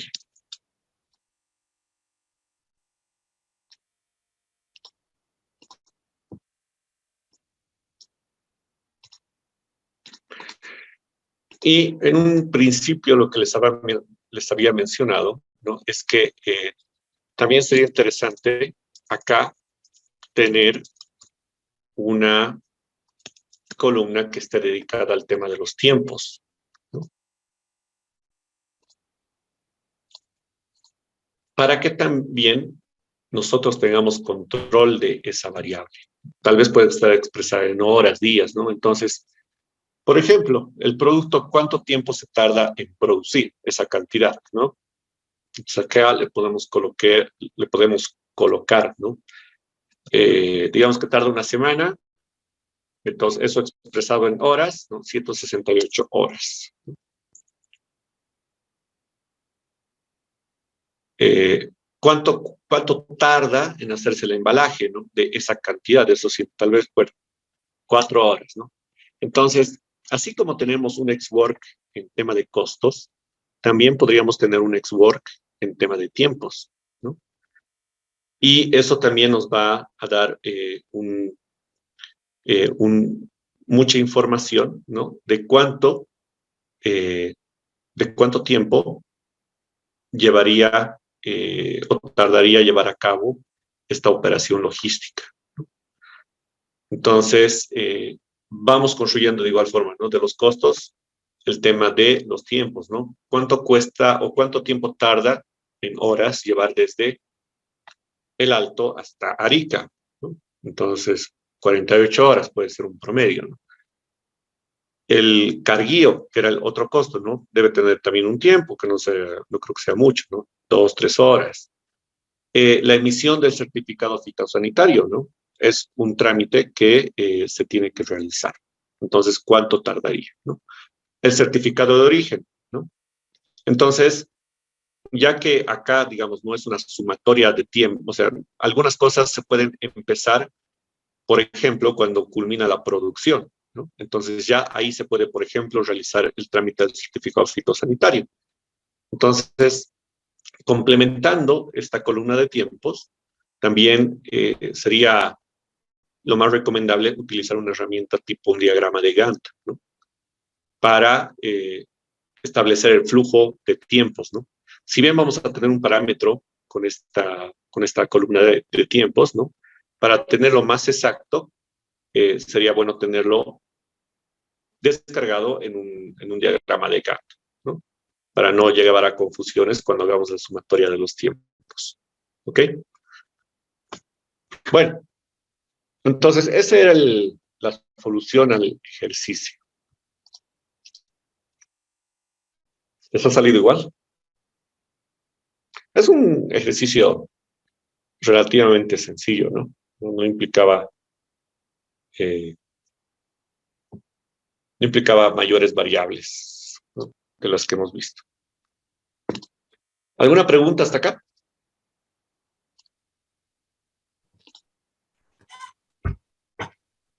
Y en un principio lo que les había mencionado, ¿no? Es que también sería interesante acá tener una columna que esté dedicada al tema de los tiempos, ¿no? Para que también nosotros tengamos control de esa variable. Tal vez puede estar expresada en horas, días, ¿no? Entonces, por ejemplo, el producto, ¿cuánto tiempo se tarda en producir esa cantidad, ¿no? Entonces acá le podemos colocar, ¿no? Digamos que tarda una semana, entonces eso expresado en horas, ¿no? 168 horas. ¿Cuánto tarda en hacerse el embalaje, ¿no? De esa cantidad, de esos, tal vez, bueno, 4 horas, ¿no? Entonces, así como tenemos un ex-work en tema de costos, también podríamos tener un ex-work en tema de tiempos, ¿no? Y eso también nos va a dar mucha información, ¿no? De cuánto tiempo llevaría o tardaría llevar a cabo esta operación logística. Entonces, vamos construyendo de igual forma, ¿no? De los costos, el tema de los tiempos, ¿no? ¿Cuánto cuesta o cuánto tiempo tarda en horas llevar desde el Alto hasta Arica, ¿no? Entonces, 48 horas puede ser un promedio, ¿no? El carguío, que era el otro costo, ¿no? Debe tener también un tiempo, que no creo que sea mucho, ¿no? 2, 3 horas. La emisión del certificado fitosanitario, ¿no? Es un trámite que se tiene que realizar. Entonces, ¿cuánto tardaría, ¿no? El certificado de origen, ¿no? Entonces, ya que acá, digamos, no es una sumatoria de tiempo, o sea, algunas cosas se pueden empezar, por ejemplo, cuando culmina la producción, ¿no? Entonces, ya ahí se puede, por ejemplo, realizar el trámite del certificado fitosanitario. Entonces, complementando esta columna de tiempos, también sería lo más recomendable utilizar una herramienta tipo un diagrama de Gantt, ¿no? Para establecer el flujo de tiempos, ¿no? Si bien vamos a tener un parámetro con esta columna de tiempos, ¿no? Para tenerlo más exacto, sería bueno tenerlo descargado en un diagrama de Gantt, ¿no? Para no llegar a confusiones cuando hagamos la sumatoria de los tiempos. ¿Ok? Bueno, entonces esa era la solución al ejercicio. ¿Les ha salido igual? Es un ejercicio relativamente sencillo, ¿no? No implicaba mayores variables, ¿no? De las que hemos visto. ¿Alguna pregunta hasta acá?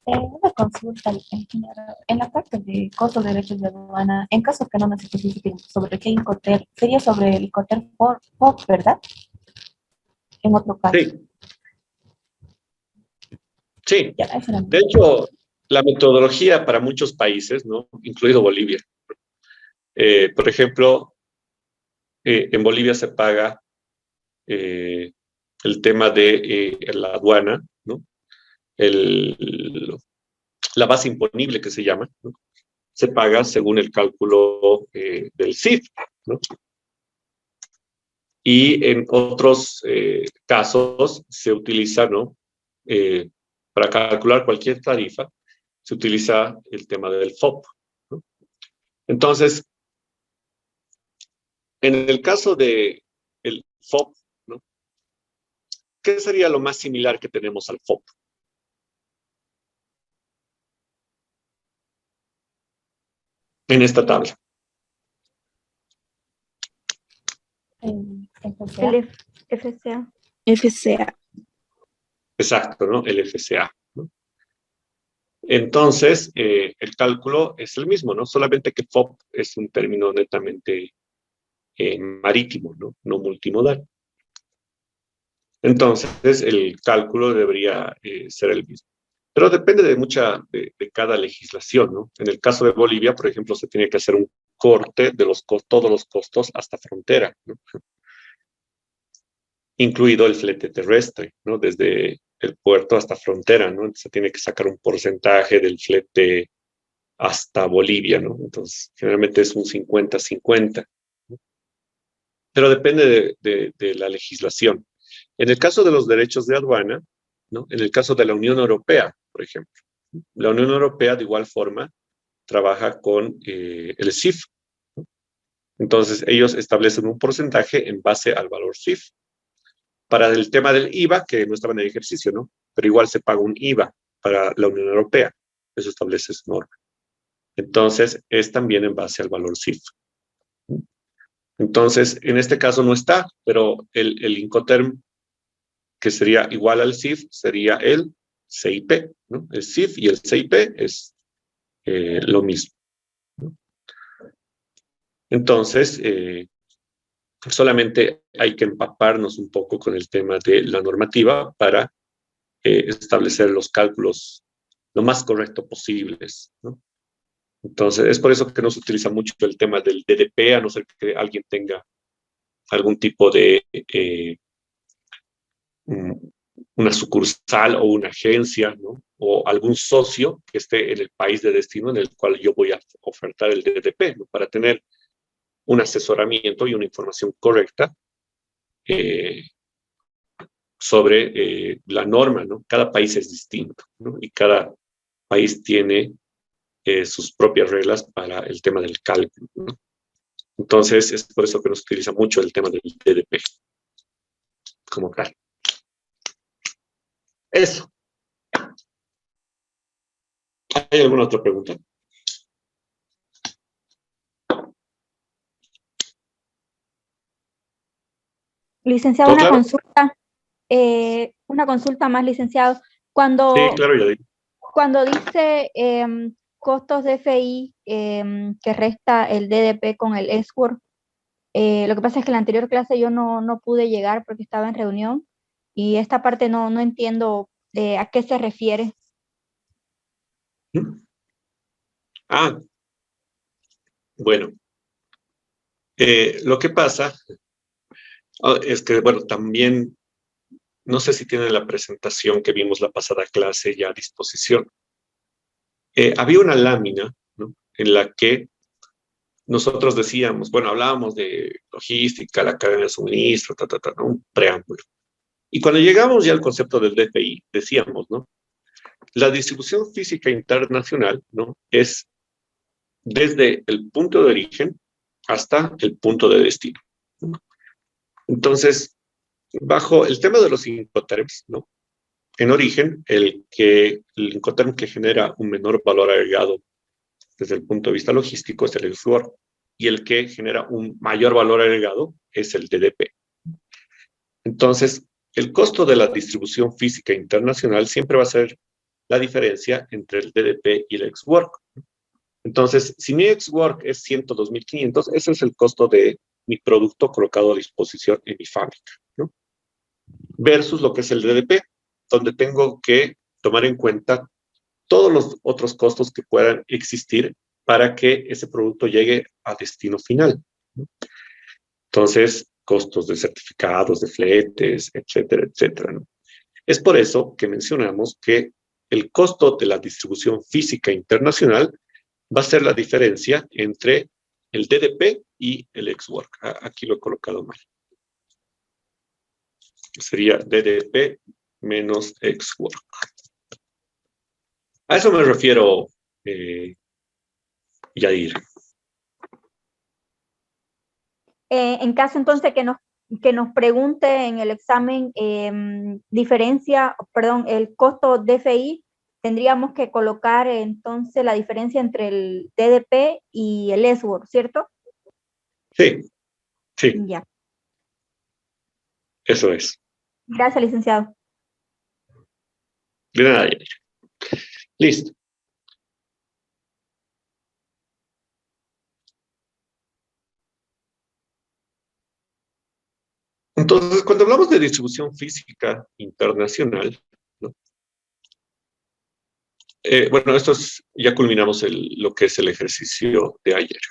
Una consulta, ingeniero. En la parte de costos de derechos de aduana, en caso que no nos especifiquen sobre qué Incoterm, sería sobre el Incoterm POC, ¿verdad? En otro caso. Sí. Sí. Ya, eso era. De hecho, la metodología para muchos países, ¿no? Incluido Bolivia. Por ejemplo, en Bolivia se paga el tema de la aduana, ¿no? la base imponible que se llama, ¿no? Se paga según el cálculo del CIF, ¿no? Y en otros casos se utiliza, ¿no? Para calcular cualquier tarifa, se utiliza el tema del FOB, ¿no? Entonces, en el caso de el FOB, ¿no? ¿Qué sería lo más similar que tenemos al FOB? En esta tabla. FCA. El FCA. FCA. Exacto, ¿no? El FCA, ¿no? Entonces, el cálculo es el mismo, ¿no? Solamente que FOB es un término netamente marítimo, ¿no? No multimodal. Entonces, el cálculo debería ser el mismo. Pero depende de cada legislación, ¿no? En el caso de Bolivia, por ejemplo, se tiene que hacer un corte de todos los costos hasta frontera, ¿no? Incluido el flete terrestre, ¿no? Desde el puerto hasta frontera, ¿no? Entonces, se tiene que sacar un porcentaje del flete hasta Bolivia, ¿no? Entonces, generalmente es un 50-50, ¿no? Pero depende de la legislación. En el caso de los derechos de aduana, ¿no? En el caso de la Unión Europea, por ejemplo, la Unión Europea de igual forma trabaja con el CIF, ¿no? Entonces, ellos establecen un porcentaje en base al valor CIF. Para el tema del IVA, que no estaba en el ejercicio, ¿no? Pero igual se paga un IVA para la Unión Europea. Eso establece su norma. Entonces, es también en base al valor CIF. Entonces, en este caso no está, pero el Incoterm, que sería igual al CIF, sería el CIP, ¿no? El CIF y el CIP es lo mismo, ¿no? Entonces, solamente hay que empaparnos un poco con el tema de la normativa para establecer los cálculos lo más correcto posibles, ¿no? Entonces, es por eso que no se utiliza mucho el tema del DDP, a no ser que alguien tenga algún tipo de una sucursal o una agencia, ¿no? O algún socio que esté en el país de destino en el cual yo voy a ofertar el DDP, ¿no? Para tener un asesoramiento y una información correcta sobre la norma, ¿no? Cada país es distinto, ¿no? Y cada país tiene sus propias reglas para el tema del cálculo, ¿no? Entonces, es por eso que nos utiliza mucho el tema del DDP como tal. Eso. ¿Hay alguna otra pregunta? Licenciado, ¿Todo claro? una consulta más, licenciado. Cuando, Sí, claro, ya digo. cuando dice costos de FI que resta el DDP con el SWORD, lo que pasa es que en la anterior clase yo no pude llegar porque estaba en reunión y esta parte no entiendo a qué se refiere. Ah, bueno. Lo que pasa es que, bueno, también, no sé si tienen la presentación que vimos la pasada clase ya a disposición. Había una lámina, ¿no? En la que nosotros decíamos, bueno, hablábamos de logística, la cadena de suministro, ¿no? Un preámbulo. Y cuando llegamos ya al concepto del DFI, decíamos, ¿no? La distribución física internacional, ¿no? Es desde el punto de origen hasta el punto de destino, ¿no? Entonces, bajo el tema de los Incoterms, ¿no? En origen, el Incoterm que genera un menor valor agregado desde el punto de vista logístico es el SWORD, y el que genera un mayor valor agregado es el DDP. Entonces, el costo de la distribución física internacional siempre va a ser la diferencia entre el DDP y el ex-work. Entonces, si mi ex-work es 102.500, ese es el costo de mi producto colocado a disposición en mi fábrica, ¿no? Versus lo que es el DDP, donde tengo que tomar en cuenta todos los otros costos que puedan existir para que ese producto llegue a destino final, ¿no? Entonces, costos de certificados, de fletes, etcétera, etcétera, ¿no? Es por eso que mencionamos que el costo de la distribución física internacional va a ser la diferencia entre el DDP y el ex-work. Aquí lo he colocado mal. Sería DDP menos ex-work. A eso me refiero, Yair. En caso entonces que nos pregunte en el examen el costo DFI, tendríamos que colocar entonces la diferencia entre el DDP y el ex-work, ¿cierto? Sí, sí, Ya. eso es. Gracias, licenciado. De nada, Yair. Listo. Entonces, cuando hablamos de distribución física internacional, ¿no? Bueno, ya culminamos lo que es el ejercicio de ayer.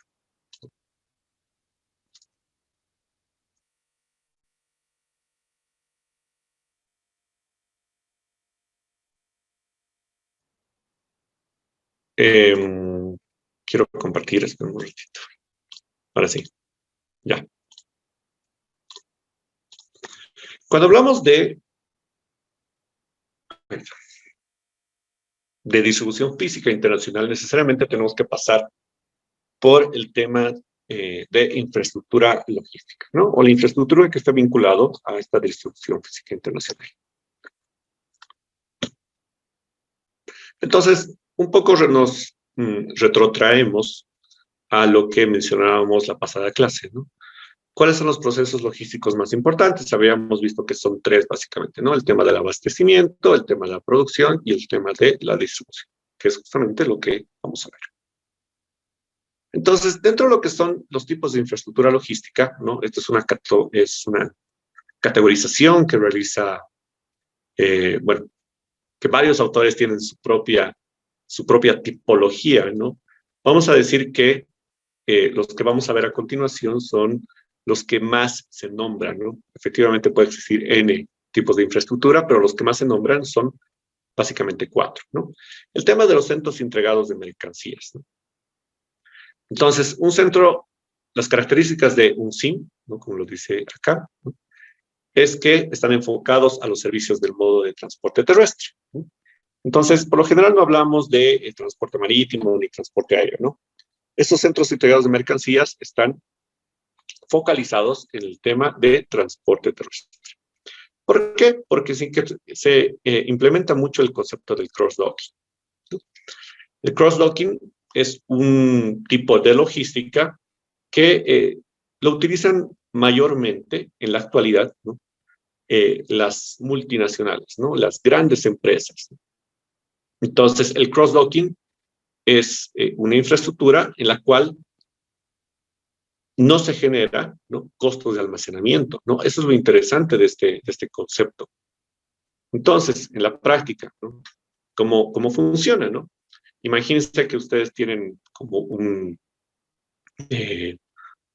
Quiero compartir esto un momentito. Ahora sí, ya. Cuando hablamos de distribución física internacional, necesariamente tenemos que pasar por el tema de infraestructura logística, ¿no? O la infraestructura que está vinculado a esta distribución física internacional. Entonces, un poco nos retrotraemos a lo que mencionábamos la pasada clase, ¿no? ¿Cuáles son los procesos logísticos más importantes? Habíamos visto que son tres, básicamente, ¿no? El tema del abastecimiento, el tema de la producción y el tema de la distribución, que es justamente lo que vamos a ver. Entonces, dentro de lo que son los tipos de infraestructura logística, ¿no? Esto es una categorización que realiza, bueno, que varios autores tienen su propia tipología, ¿no? Vamos a decir que los que vamos a ver a continuación son los que más se nombran, ¿no? Efectivamente puede existir N tipos de infraestructura, pero los que más se nombran son básicamente 4, ¿no? El tema de los centros integrados de mercancías, ¿no? Entonces, un centro, las características de un CIM, ¿no? Como lo dice acá, ¿no? Es que están enfocados a los servicios del modo de transporte terrestre, ¿no? Entonces, por lo general no hablamos de transporte marítimo ni transporte aéreo, ¿no? Estos centros integrados de mercancías están focalizados en el tema de transporte terrestre. ¿Por qué? Porque sí que se implementa mucho el concepto del cross-docking, ¿no? El cross-docking es un tipo de logística que lo utilizan mayormente en la actualidad, ¿no? Las multinacionales, ¿no? Las grandes empresas, ¿no? Entonces, el cross-docking es una infraestructura en la cual no se genera, ¿no? Costos de almacenamiento, ¿no? Eso es lo interesante de este concepto. Entonces, en la práctica, ¿no? ¿Cómo funciona, no? Imagínense que ustedes tienen como un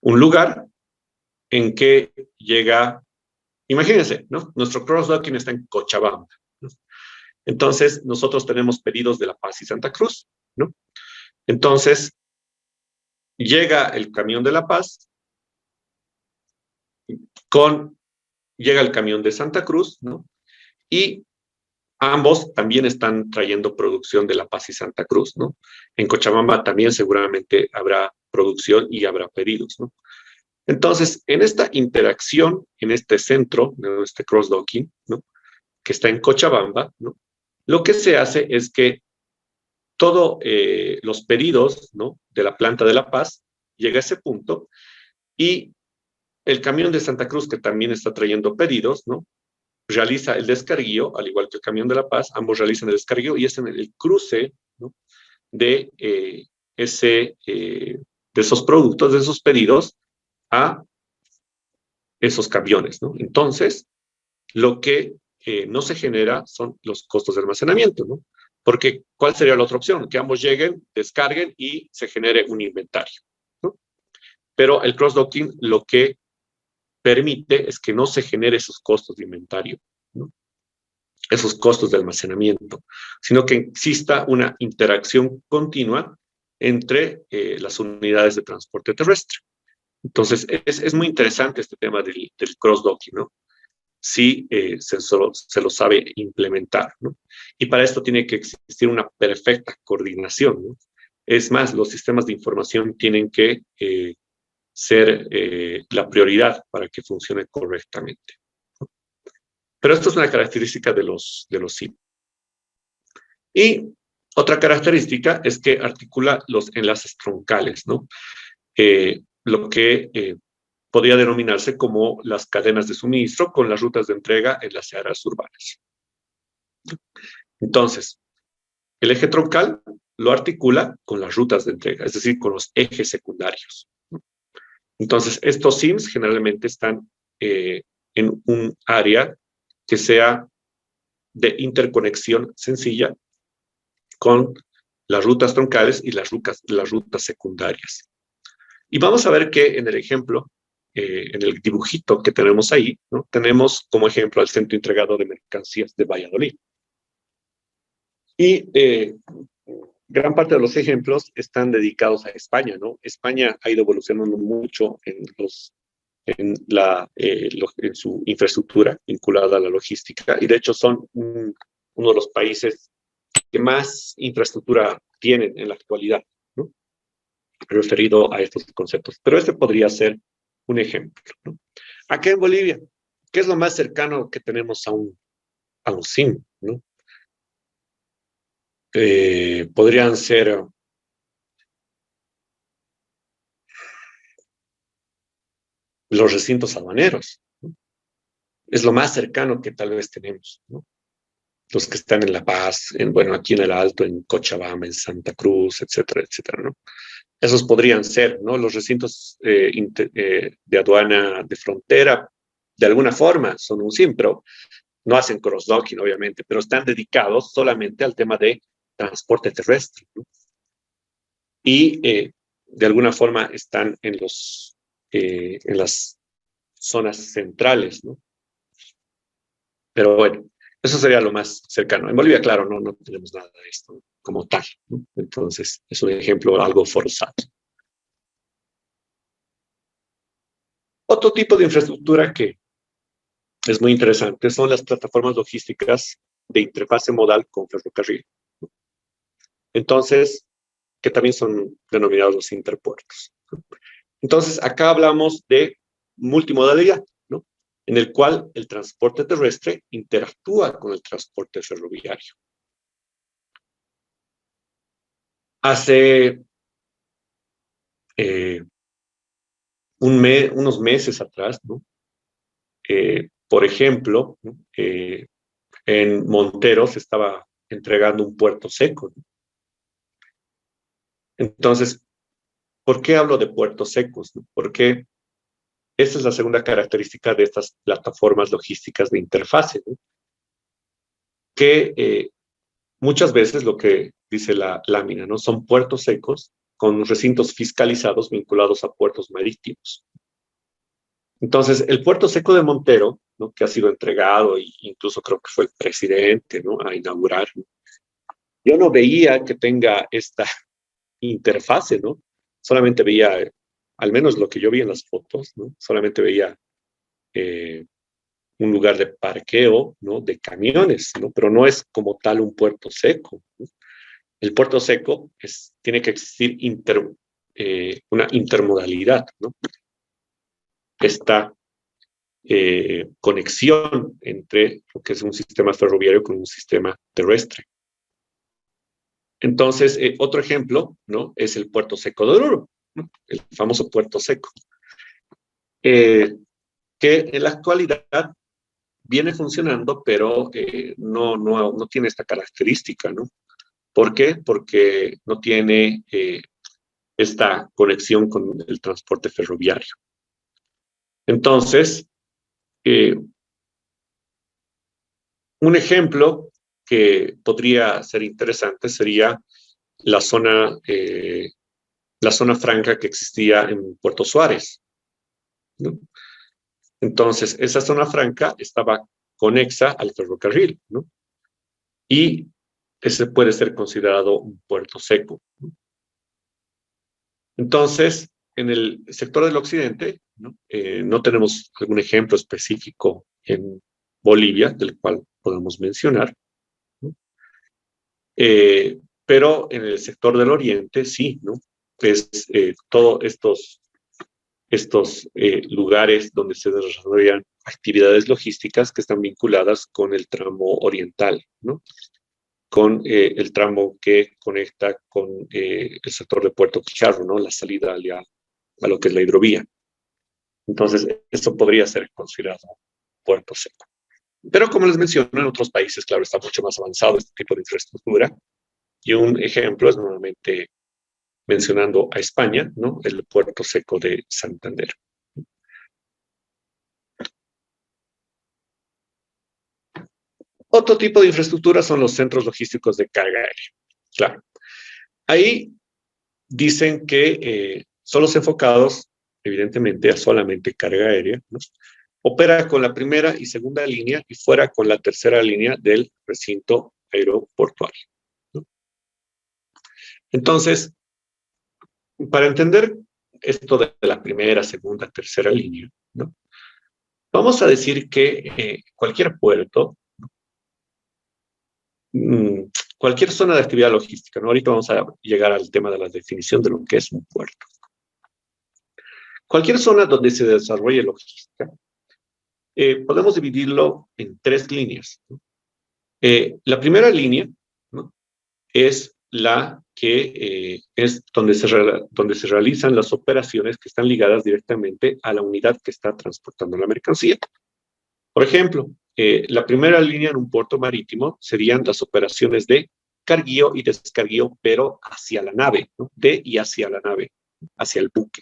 lugar en que llega, imagínense, ¿no? Nuestro cross-docking está en Cochabamba, ¿no? Entonces, nosotros tenemos pedidos de La Paz y Santa Cruz, ¿no? Entonces, llega el camión de La Paz, llega el camión de Santa Cruz, ¿no? Y ambos también están trayendo producción de La Paz y Santa Cruz, ¿no? En Cochabamba también seguramente habrá producción y habrá pedidos, ¿no? Entonces, en esta interacción, en este centro, ¿no? Este cross-docking, ¿no? Que está en Cochabamba, ¿no? Lo que se hace es que todos los pedidos, ¿no? De la planta de La Paz llega a ese punto y el camión de Santa Cruz, que también está trayendo pedidos, ¿no? Realiza el descarguillo, al igual que el camión de La Paz, ambos realizan el descarguillo y es en el cruce, ¿no? de esos productos, de esos pedidos a esos camiones, ¿no? Entonces, lo que no se genera son los costos de almacenamiento, ¿no? Porque, ¿cuál sería la otra opción? Que ambos lleguen, descarguen y se genere un inventario, ¿no? Pero el cross-docking lo que permite es que no se genere esos costos de inventario, ¿no? esos costos de almacenamiento, sino que exista una interacción continua entre las unidades de transporte terrestre. Entonces, es muy interesante este tema del cross-docking, ¿no? Si se lo sabe implementar, ¿no? Y para esto tiene que existir una perfecta coordinación, ¿no? Es más, los sistemas de información tienen que ser la prioridad para que funcione correctamente, ¿no? Pero esto es una característica de los SIM. Y otra característica es que articula los enlaces troncales, ¿no? Lo que podría denominarse como las cadenas de suministro con las rutas de entrega en las áreas urbanas. Entonces, el eje troncal lo articula con las rutas de entrega, es decir, con los ejes secundarios. Entonces, estos SIMs generalmente están en un área que sea de interconexión sencilla con las rutas troncales y las rutas secundarias. Y vamos a ver que en el ejemplo, en el dibujito que tenemos ahí, ¿no? Tenemos como ejemplo al Centro Integrado de Mercancías de Valladolid. Y gran parte de los ejemplos están dedicados a España, ¿no? España ha ido evolucionando mucho en su infraestructura vinculada a la logística, y de hecho son uno de los países que más infraestructura tienen en la actualidad, ¿no? Referido a estos conceptos. Pero este podría ser un ejemplo, ¿no? Acá en Bolivia, ¿qué es lo más cercano que tenemos a un SIM, ¿no? Podrían ser los recintos aduaneros, ¿no? Es lo más cercano que tal vez tenemos, ¿no? Los que están en La Paz, bueno, aquí en el Alto, en Cochabamba, en Santa Cruz, etcétera, etcétera, ¿no? Esos podrían ser, ¿no? Los recintos de aduana de frontera, de alguna forma, son un SIM, pero no hacen cross-docking, obviamente, pero están dedicados solamente al tema de transporte terrestre, ¿no? Y de alguna forma están en las zonas centrales, ¿no? Pero bueno, eso sería lo más cercano. En Bolivia, claro, no tenemos nada de esto como tal, ¿no? Entonces, es un ejemplo algo forzado. Otro tipo de infraestructura que es muy interesante son las plataformas logísticas de interfase modal con ferrocarril. Entonces, que también son denominados los interpuertos. Entonces, acá hablamos de multimodalidad, ¿no? En el cual el transporte terrestre interactúa con el transporte ferroviario. Hace unos meses atrás, ¿no? Por ejemplo, ¿no? En Montero se estaba entregando un puerto seco, ¿no? Entonces, ¿por qué hablo de puertos secos, ¿no? Porque esa es la segunda característica de estas plataformas logísticas de interfase, ¿no? Que muchas veces lo que dice la lámina, ¿no? Son puertos secos con recintos fiscalizados vinculados a puertos marítimos. Entonces, el puerto seco de Montero, ¿no? Que ha sido entregado, e incluso creo que fue el presidente, ¿no? A inaugurar, ¿no? Yo no veía que tenga esta interfase, ¿no? Solamente veía, al menos lo que yo vi en las fotos, ¿no? Solamente veía un lugar de parqueo, ¿no? De camiones, ¿no? Pero no es como tal un puerto seco, ¿no? El puerto seco tiene que existir una intermodalidad, ¿no? Esta conexión entre lo que es un sistema ferroviario con un sistema terrestre. Entonces, otro ejemplo, ¿no? Es el puerto seco de Oruro, ¿no? El famoso puerto seco, que en la actualidad viene funcionando, pero no tiene esta característica, ¿no? ¿Por qué? Porque no tiene esta conexión con el transporte ferroviario. Entonces, un ejemplo que podría ser interesante sería la zona franca que existía en Puerto Suárez, ¿no? Entonces, esa zona franca estaba conexa al ferrocarril, ¿no? y ese puede ser considerado un puerto seco. Entonces, en el sector del occidente, no tenemos algún ejemplo específico en Bolivia, del cual podemos mencionar, ¿no? Pero en el sector del oriente, sí, ¿no? Es todos estos lugares donde se desarrollan actividades logísticas que están vinculadas con el tramo oriental, ¿no? Con el tramo que conecta con el sector de Puerto Picharro, ¿no? La salida a lo que es la hidrovía. Entonces, esto podría ser considerado puerto seco. Pero como les menciono, en otros países, claro, está mucho más avanzado este tipo de infraestructura. Y un ejemplo es nuevamente mencionando a España, ¿no? El puerto seco de Santander. Otro tipo de infraestructura son los centros logísticos de carga aérea. Claro. Ahí dicen que solos enfocados, evidentemente, a solamente carga aérea, ¿no? Opera con la primera y segunda línea y fuera con la tercera línea del recinto aeroportuario, ¿no? Entonces, para entender esto de la primera, segunda, tercera línea, ¿no? Vamos a decir que cualquier puerto, cualquier zona de actividad logística, ¿no? Ahorita vamos a llegar al tema de la definición de lo que es un puerto. Cualquier zona donde se desarrolle logística, podemos dividirlo en tres líneas, ¿no? La primera línea, ¿no? Es la que es donde se realizan las operaciones que están ligadas directamente a la unidad que está transportando la mercancía. Por ejemplo, la primera línea en un puerto marítimo serían las operaciones de carguío y descarguío, pero hacia la nave, ¿no? De y hacia la nave, hacia el buque.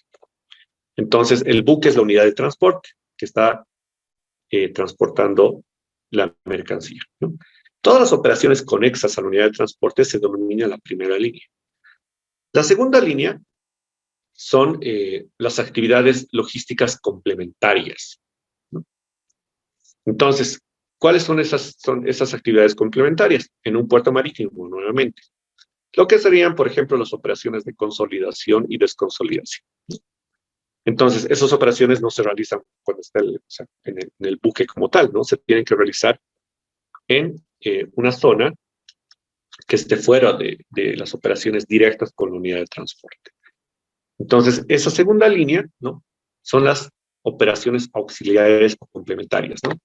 Entonces, el buque es la unidad de transporte que está transportando la mercancía, ¿no? Todas las operaciones conexas a la unidad de transporte se denominan la primera línea. La segunda línea son las actividades logísticas complementarias, ¿no? Entonces, ¿cuáles son esas actividades complementarias? En un puerto marítimo, nuevamente. Lo que serían, por ejemplo, las operaciones de consolidación y desconsolidación, ¿no? Entonces, esas operaciones no se realizan cuando está en el buque como tal, ¿no? Se tienen que realizar en una zona que esté fuera de las operaciones directas con la unidad de transporte. Entonces, esa segunda línea, ¿no? Son las operaciones auxiliares o complementarias, ¿no?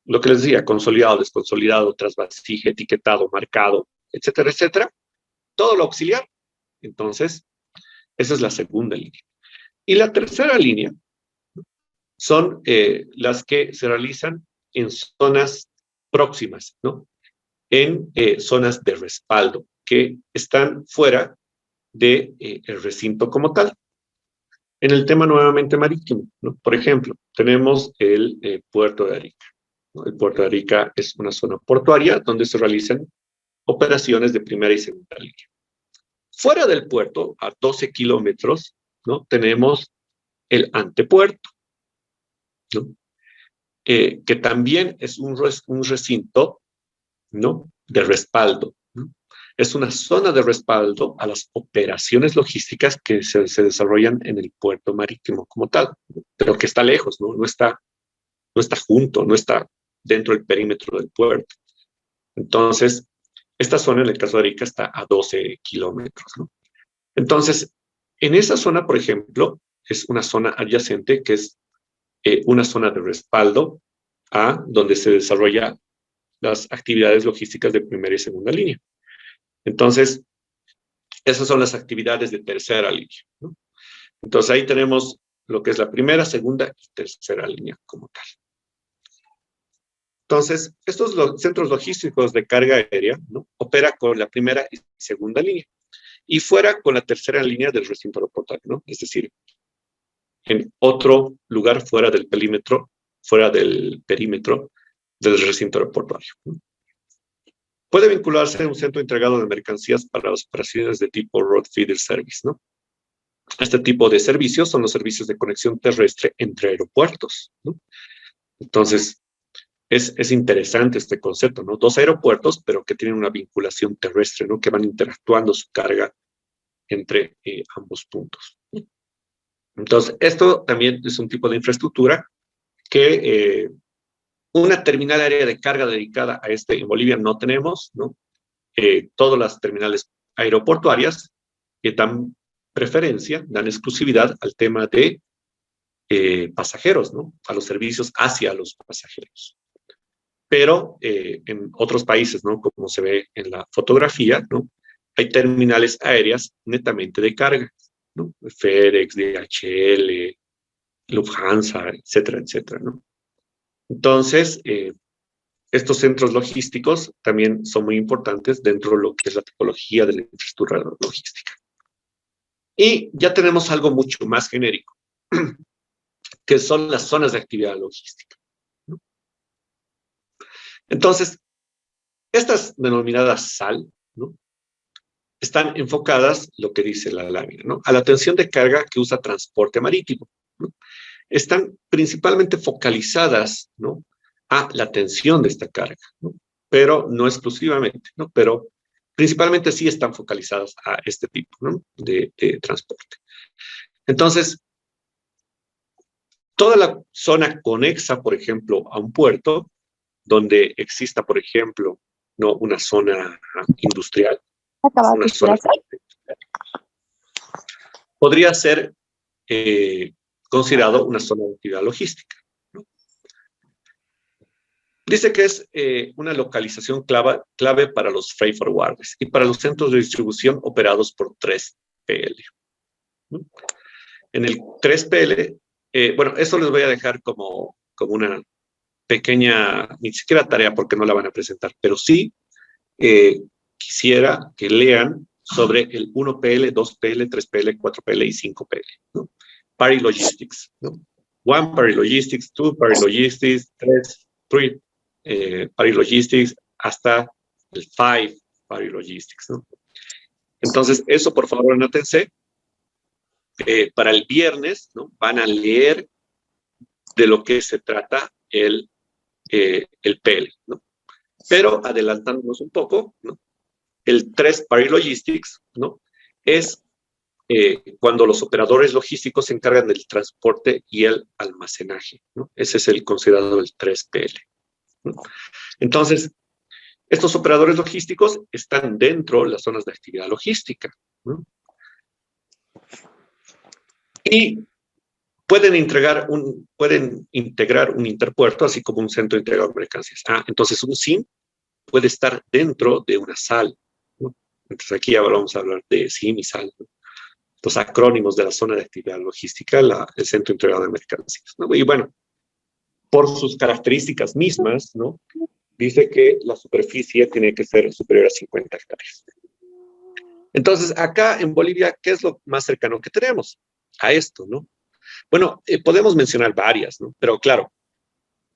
Lo que les decía, consolidado, desconsolidado, trasvasije, etiquetado, marcado, etcétera, etcétera. Todo lo auxiliar. Entonces, esa es la segunda línea. Y la tercera línea son las que se realizan en zonas próximas, ¿no? En zonas de respaldo que están fuera del recinto como tal. En el tema nuevamente marítimo, ¿no? Por ejemplo, tenemos el puerto de Arica, ¿no? El puerto de Arica es una zona portuaria donde se realizan operaciones de primera y segunda línea. Fuera del puerto, a 12 kilómetros, ¿no? Tenemos el antepuerto, ¿no? Que también es un recinto, ¿no? De respaldo, ¿no? Es una zona de respaldo a las operaciones logísticas que se desarrollan en el puerto marítimo como tal, pero que está lejos, ¿no? No está junto, no está dentro del perímetro del puerto. Entonces, esta zona, en el caso de Arica, está a 12 kilómetros, ¿no? Entonces, en esa zona, por ejemplo, es una zona adyacente que es una zona de respaldo a donde se desarrollan las actividades logísticas de primera y segunda línea. Entonces, esas son las actividades de tercera línea, ¿no? Entonces, ahí tenemos lo que es la primera, segunda y tercera línea como tal. Entonces, estos centros logísticos de carga aérea, ¿no? Opera con la primera y segunda línea y fuera con la tercera línea del recinto aeroportuario, ¿no? Es decir, en otro lugar fuera del perímetro del recinto aeroportuario, ¿no? Puede vincularse a un centro integrado de mercancías para las operaciones de tipo Road Feeder Service, ¿no? Este tipo de servicios son los servicios de conexión terrestre entre aeropuertos, ¿no? Entonces, es interesante este concepto, ¿no? Dos aeropuertos, pero que tienen una vinculación terrestre, ¿no? Que van interactuando su carga entre ambos puntos. Entonces, esto también es un tipo de infraestructura que una terminal aérea de carga dedicada a en Bolivia no tenemos, ¿no? Todas las terminales aeroportuarias que dan preferencia, dan exclusividad al tema de pasajeros, ¿no? A los servicios hacia los pasajeros. Pero en otros países, ¿no? Como se ve en la fotografía, ¿no? Hay terminales aéreas netamente de carga, ¿no? FedEx, DHL, Lufthansa, etcétera, etcétera, ¿no? Entonces, estos centros logísticos también son muy importantes dentro de lo que es la tipología de la infraestructura logística. Y ya tenemos algo mucho más genérico, que son las zonas de actividad logística, ¿no? Entonces, estas denominadas SAL, ¿no? Están enfocadas, lo que dice la lámina, ¿no? A la atención de carga que usa transporte marítimo, ¿no? Están principalmente focalizadas, ¿no? A la atención de esta carga, ¿no? Pero no exclusivamente, ¿no? Pero principalmente sí están focalizadas a este tipo, ¿no? de transporte. Entonces, toda la zona conexa, por ejemplo, a un puerto, donde exista, por ejemplo, ¿no? Una zona industrial, una zona podría ser considerado una zona de actividad logística, ¿no? Dice que es una localización clave para los freight forwarders y para los centros de distribución operados por 3PL, ¿no? En el 3PL, bueno, eso les voy a dejar como una pequeña, ni siquiera tarea porque no la van a presentar, pero sí quisiera que lean sobre el 1PL, 2PL, 3PL, 4PL y 5PL, ¿no? Party Logistics, ¿no? 1 Party Logistics, 2 Party Logistics, 3 Party Logistics, hasta el 5 Party Logistics, ¿no? Entonces, eso por favor anótense. Para el viernes, ¿no? Van a leer de lo que se trata el PL, ¿no? Pero adelantándonos un poco, ¿no? El 3 Party Logistics, ¿no? Es cuando los operadores logísticos se encargan del transporte y el almacenaje, ¿no? Ese es el considerado el 3PL, ¿no? Entonces, estos operadores logísticos están dentro de las zonas de actividad logística, ¿no? Y pueden integrar un interpuerto, así como un centro integrado de mercancías. Entonces un SIM puede estar dentro de una SAL, ¿no? Entonces aquí ahora vamos a hablar de SIM y SAL, ¿no? Los acrónimos de la zona de actividad logística, el centro integrado de mercancías, ¿no? Y bueno, por sus características mismas, ¿no? Dice que la superficie tiene que ser superior a 50 hectáreas. Entonces, acá en Bolivia, ¿qué es lo más cercano que tenemos a esto, no? Bueno, podemos mencionar varias, ¿no? Pero claro,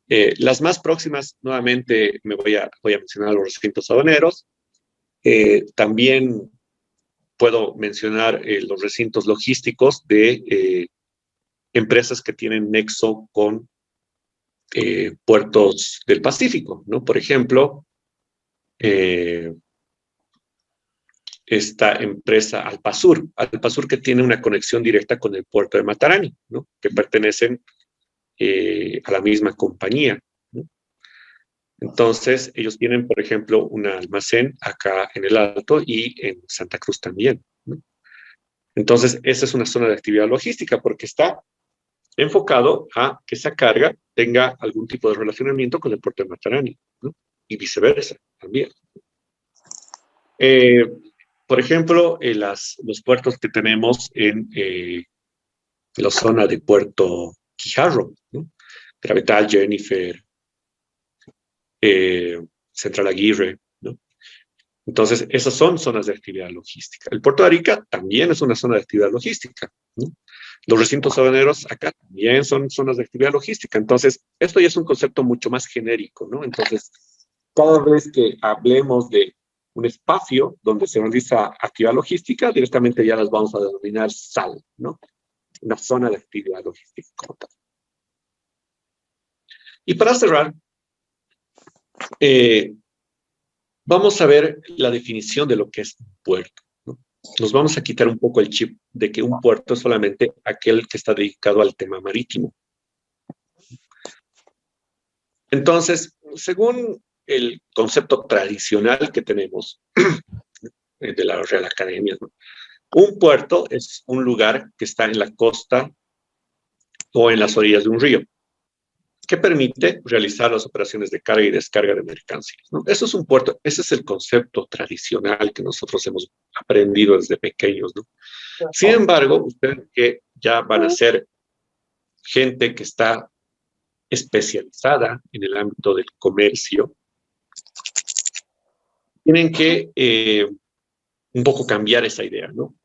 las más próximas, nuevamente, voy a mencionar los recintos aduaneros. También puedo mencionar los recintos logísticos de empresas que tienen nexo con puertos del Pacífico, ¿no? Por ejemplo, esta empresa Alpasur que tiene una conexión directa con el puerto de Matarani, ¿no? Que pertenecen a la misma compañía, ¿no? Entonces, ellos tienen, por ejemplo, un almacén acá en el Alto y en Santa Cruz también, ¿no? Entonces, esa es una zona de actividad logística porque está enfocado a que esa carga tenga algún tipo de relacionamiento con el puerto de Matarani, ¿no? Y viceversa también. Por ejemplo, los puertos que tenemos en la zona de Puerto Quijarro, ¿no? Gravetal, Jennifer, Central Aguirre, ¿no? Entonces, esas son zonas de actividad logística. El puerto de Arica también es una zona de actividad logística, ¿no? Los recintos aduaneros acá también son zonas de actividad logística. Entonces, esto ya es un concepto mucho más genérico, ¿no? Entonces, cada vez que hablemos de un espacio donde se realiza actividad logística, directamente ya las vamos a denominar SAL, ¿no? Una zona de actividad logística como tal. Y para cerrar, Vamos a ver la definición de lo que es un puerto, ¿no? Nos vamos a quitar un poco el chip de que un puerto es solamente aquel que está dedicado al tema marítimo. Entonces, según el concepto tradicional que tenemos de la Real Academia, ¿no? Un puerto es un lugar que está en la costa o en las orillas de un río, que permite realizar las operaciones de carga y descarga de mercancías, ¿no? Eso es un puerto, ese es el concepto tradicional que nosotros hemos aprendido desde pequeños, ¿no? Sin embargo, ustedes que ya van a ser gente que está especializada en el ámbito del comercio, tienen que un poco cambiar esa idea, ¿no?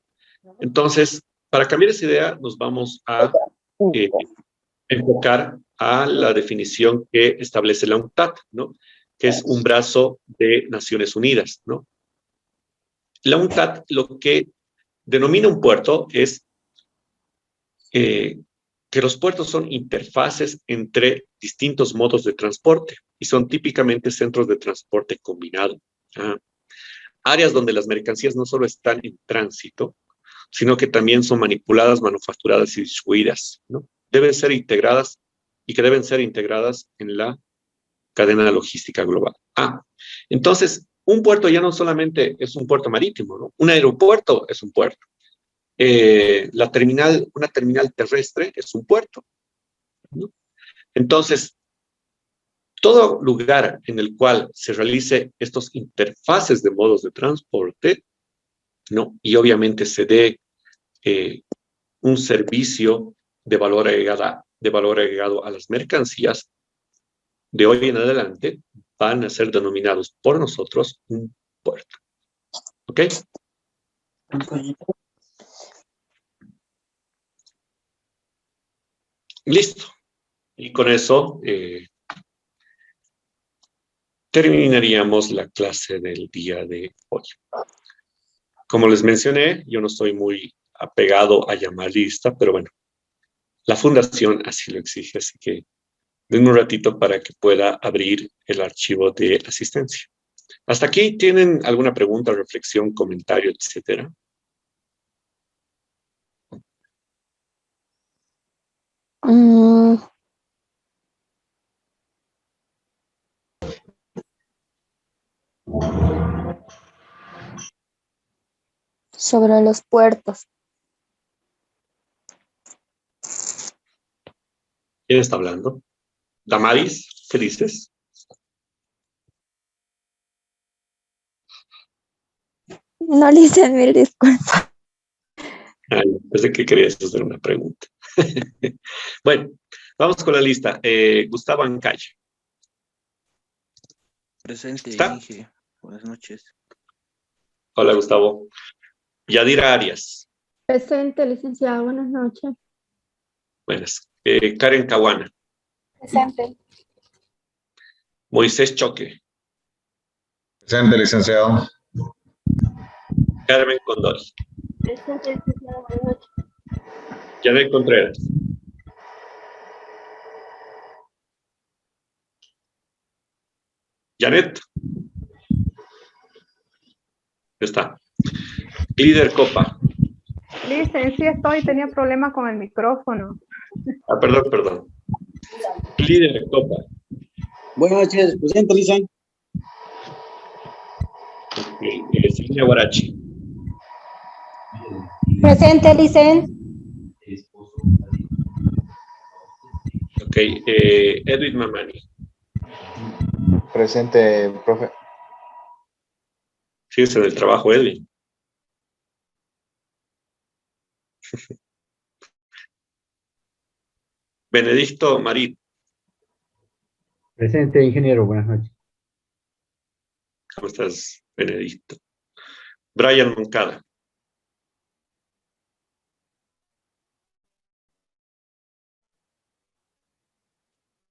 Entonces, para cambiar esa idea, nos vamos a enfocar a la definición que establece la UNCTAD, ¿no? Que es un brazo de Naciones Unidas, ¿no? La UNCTAD lo que denomina un puerto es que los puertos son interfaces entre distintos modos de transporte y son típicamente centros de transporte combinado. Áreas donde las mercancías no solo están en tránsito, sino que también son manipuladas, manufacturadas y distribuidas, ¿no? Deben ser integradas y que deben ser integradas en la cadena logística global. Entonces, un puerto ya no solamente es un puerto marítimo, ¿no? Un aeropuerto es un puerto. Una terminal terrestre es un puerto, ¿no? Entonces, todo lugar en el cual se realice estos interfaces de modos de transporte, ¿no? Y obviamente se dé un servicio de valor agregado a las mercancías, de hoy en adelante van a ser denominados por nosotros un puerto. ¿Ok? Listo. Y con eso terminaríamos la clase del día de hoy. Como les mencioné, yo no estoy muy apegado a llamar lista, pero bueno, la fundación así lo exige, así que denme un ratito para que pueda abrir el archivo de asistencia. ¿Hasta aquí tienen alguna pregunta, reflexión, comentario, etcétera? Sobre los puertos. ¿Quién está hablando? Damaris, ¿qué dices? No le hice mil disculpas. Pensé que querías hacer una pregunta. Bueno, vamos con la lista. Gustavo Ancalle. Presente, ¿Está? Inge. Buenas noches. Hola, Gustavo. Yadira Arias. Presente, licenciado. Buenas noches. Buenas. Karen Caguana. Presente. Moisés Choque. Presente, licenciado. Carmen Condori. Presente, licenciado. Buenas noches. Janet Contreras. Janet. Está. Líder Copa. Listen, sí estoy, tenía problemas con el micrófono. Perdón. Líder Copa. Buenas noches, presente, Lisa. Silvia Guarachi. Presente, Licen. Ok. Edwin Mamani. Presente, profe. Sí, ese del trabajo, Edwin. Benedicto Marín. Presente, ingeniero. Buenas noches. ¿Cómo estás, Benedicto? Brian Moncada.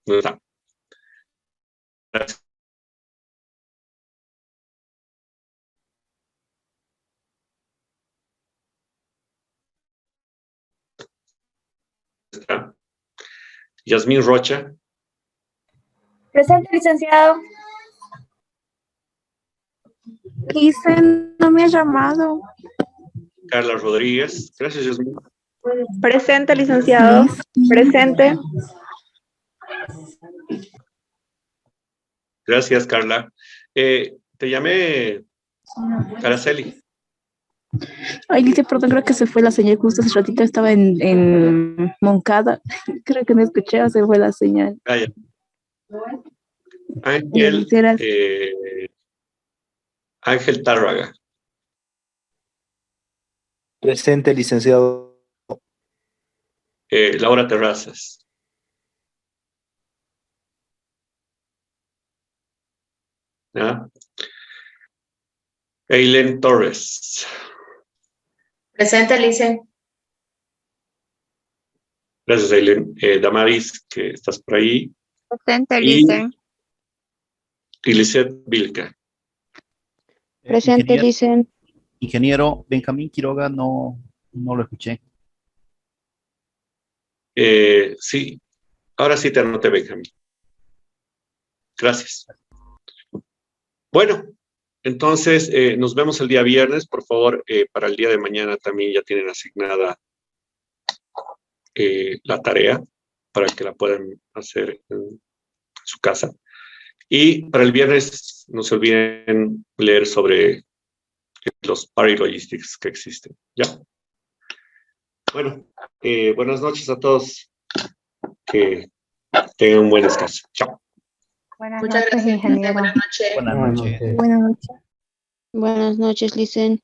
No está. Gracias. Está. Yasmín Rocha. Presente, licenciado. Dicen, no me ha llamado. Carla Rodríguez. Gracias, Yasmin. Presente, licenciado. Presente. Gracias, Carla. Te llamé Araceli. Ay, dice, perdón, creo que se fue la señal. Justo hace ratito estaba en Moncada. Creo que no escuché o se fue la señal. Ah, ya. Ángel, Ángel Tárraga. Presente, licenciado. Laura Terrazas. ¿Ya? Eileen Torres. Presente, Lice. Gracias, Eileen. Damaris, que estás por ahí. Presente, Y Lice. Lisette Vilca. Presente, dicen. Ingeniero Benjamín Quiroga, no lo escuché. Sí, ahora sí te anoté, Benjamín. Gracias. Bueno, entonces nos vemos el día viernes. Por favor, para el día de mañana también ya tienen asignada la tarea para que la puedan hacer en su casa. Y para el viernes no se olviden leer sobre los party logistics que existen. ¿Ya? Bueno, buenas noches a todos. Que tengan un buen descanso. Chao. Buenas Muchas noches, gracias, ingeniero. buenas noches. Buenas noches. Buenas noches. Buenas noches, Licen.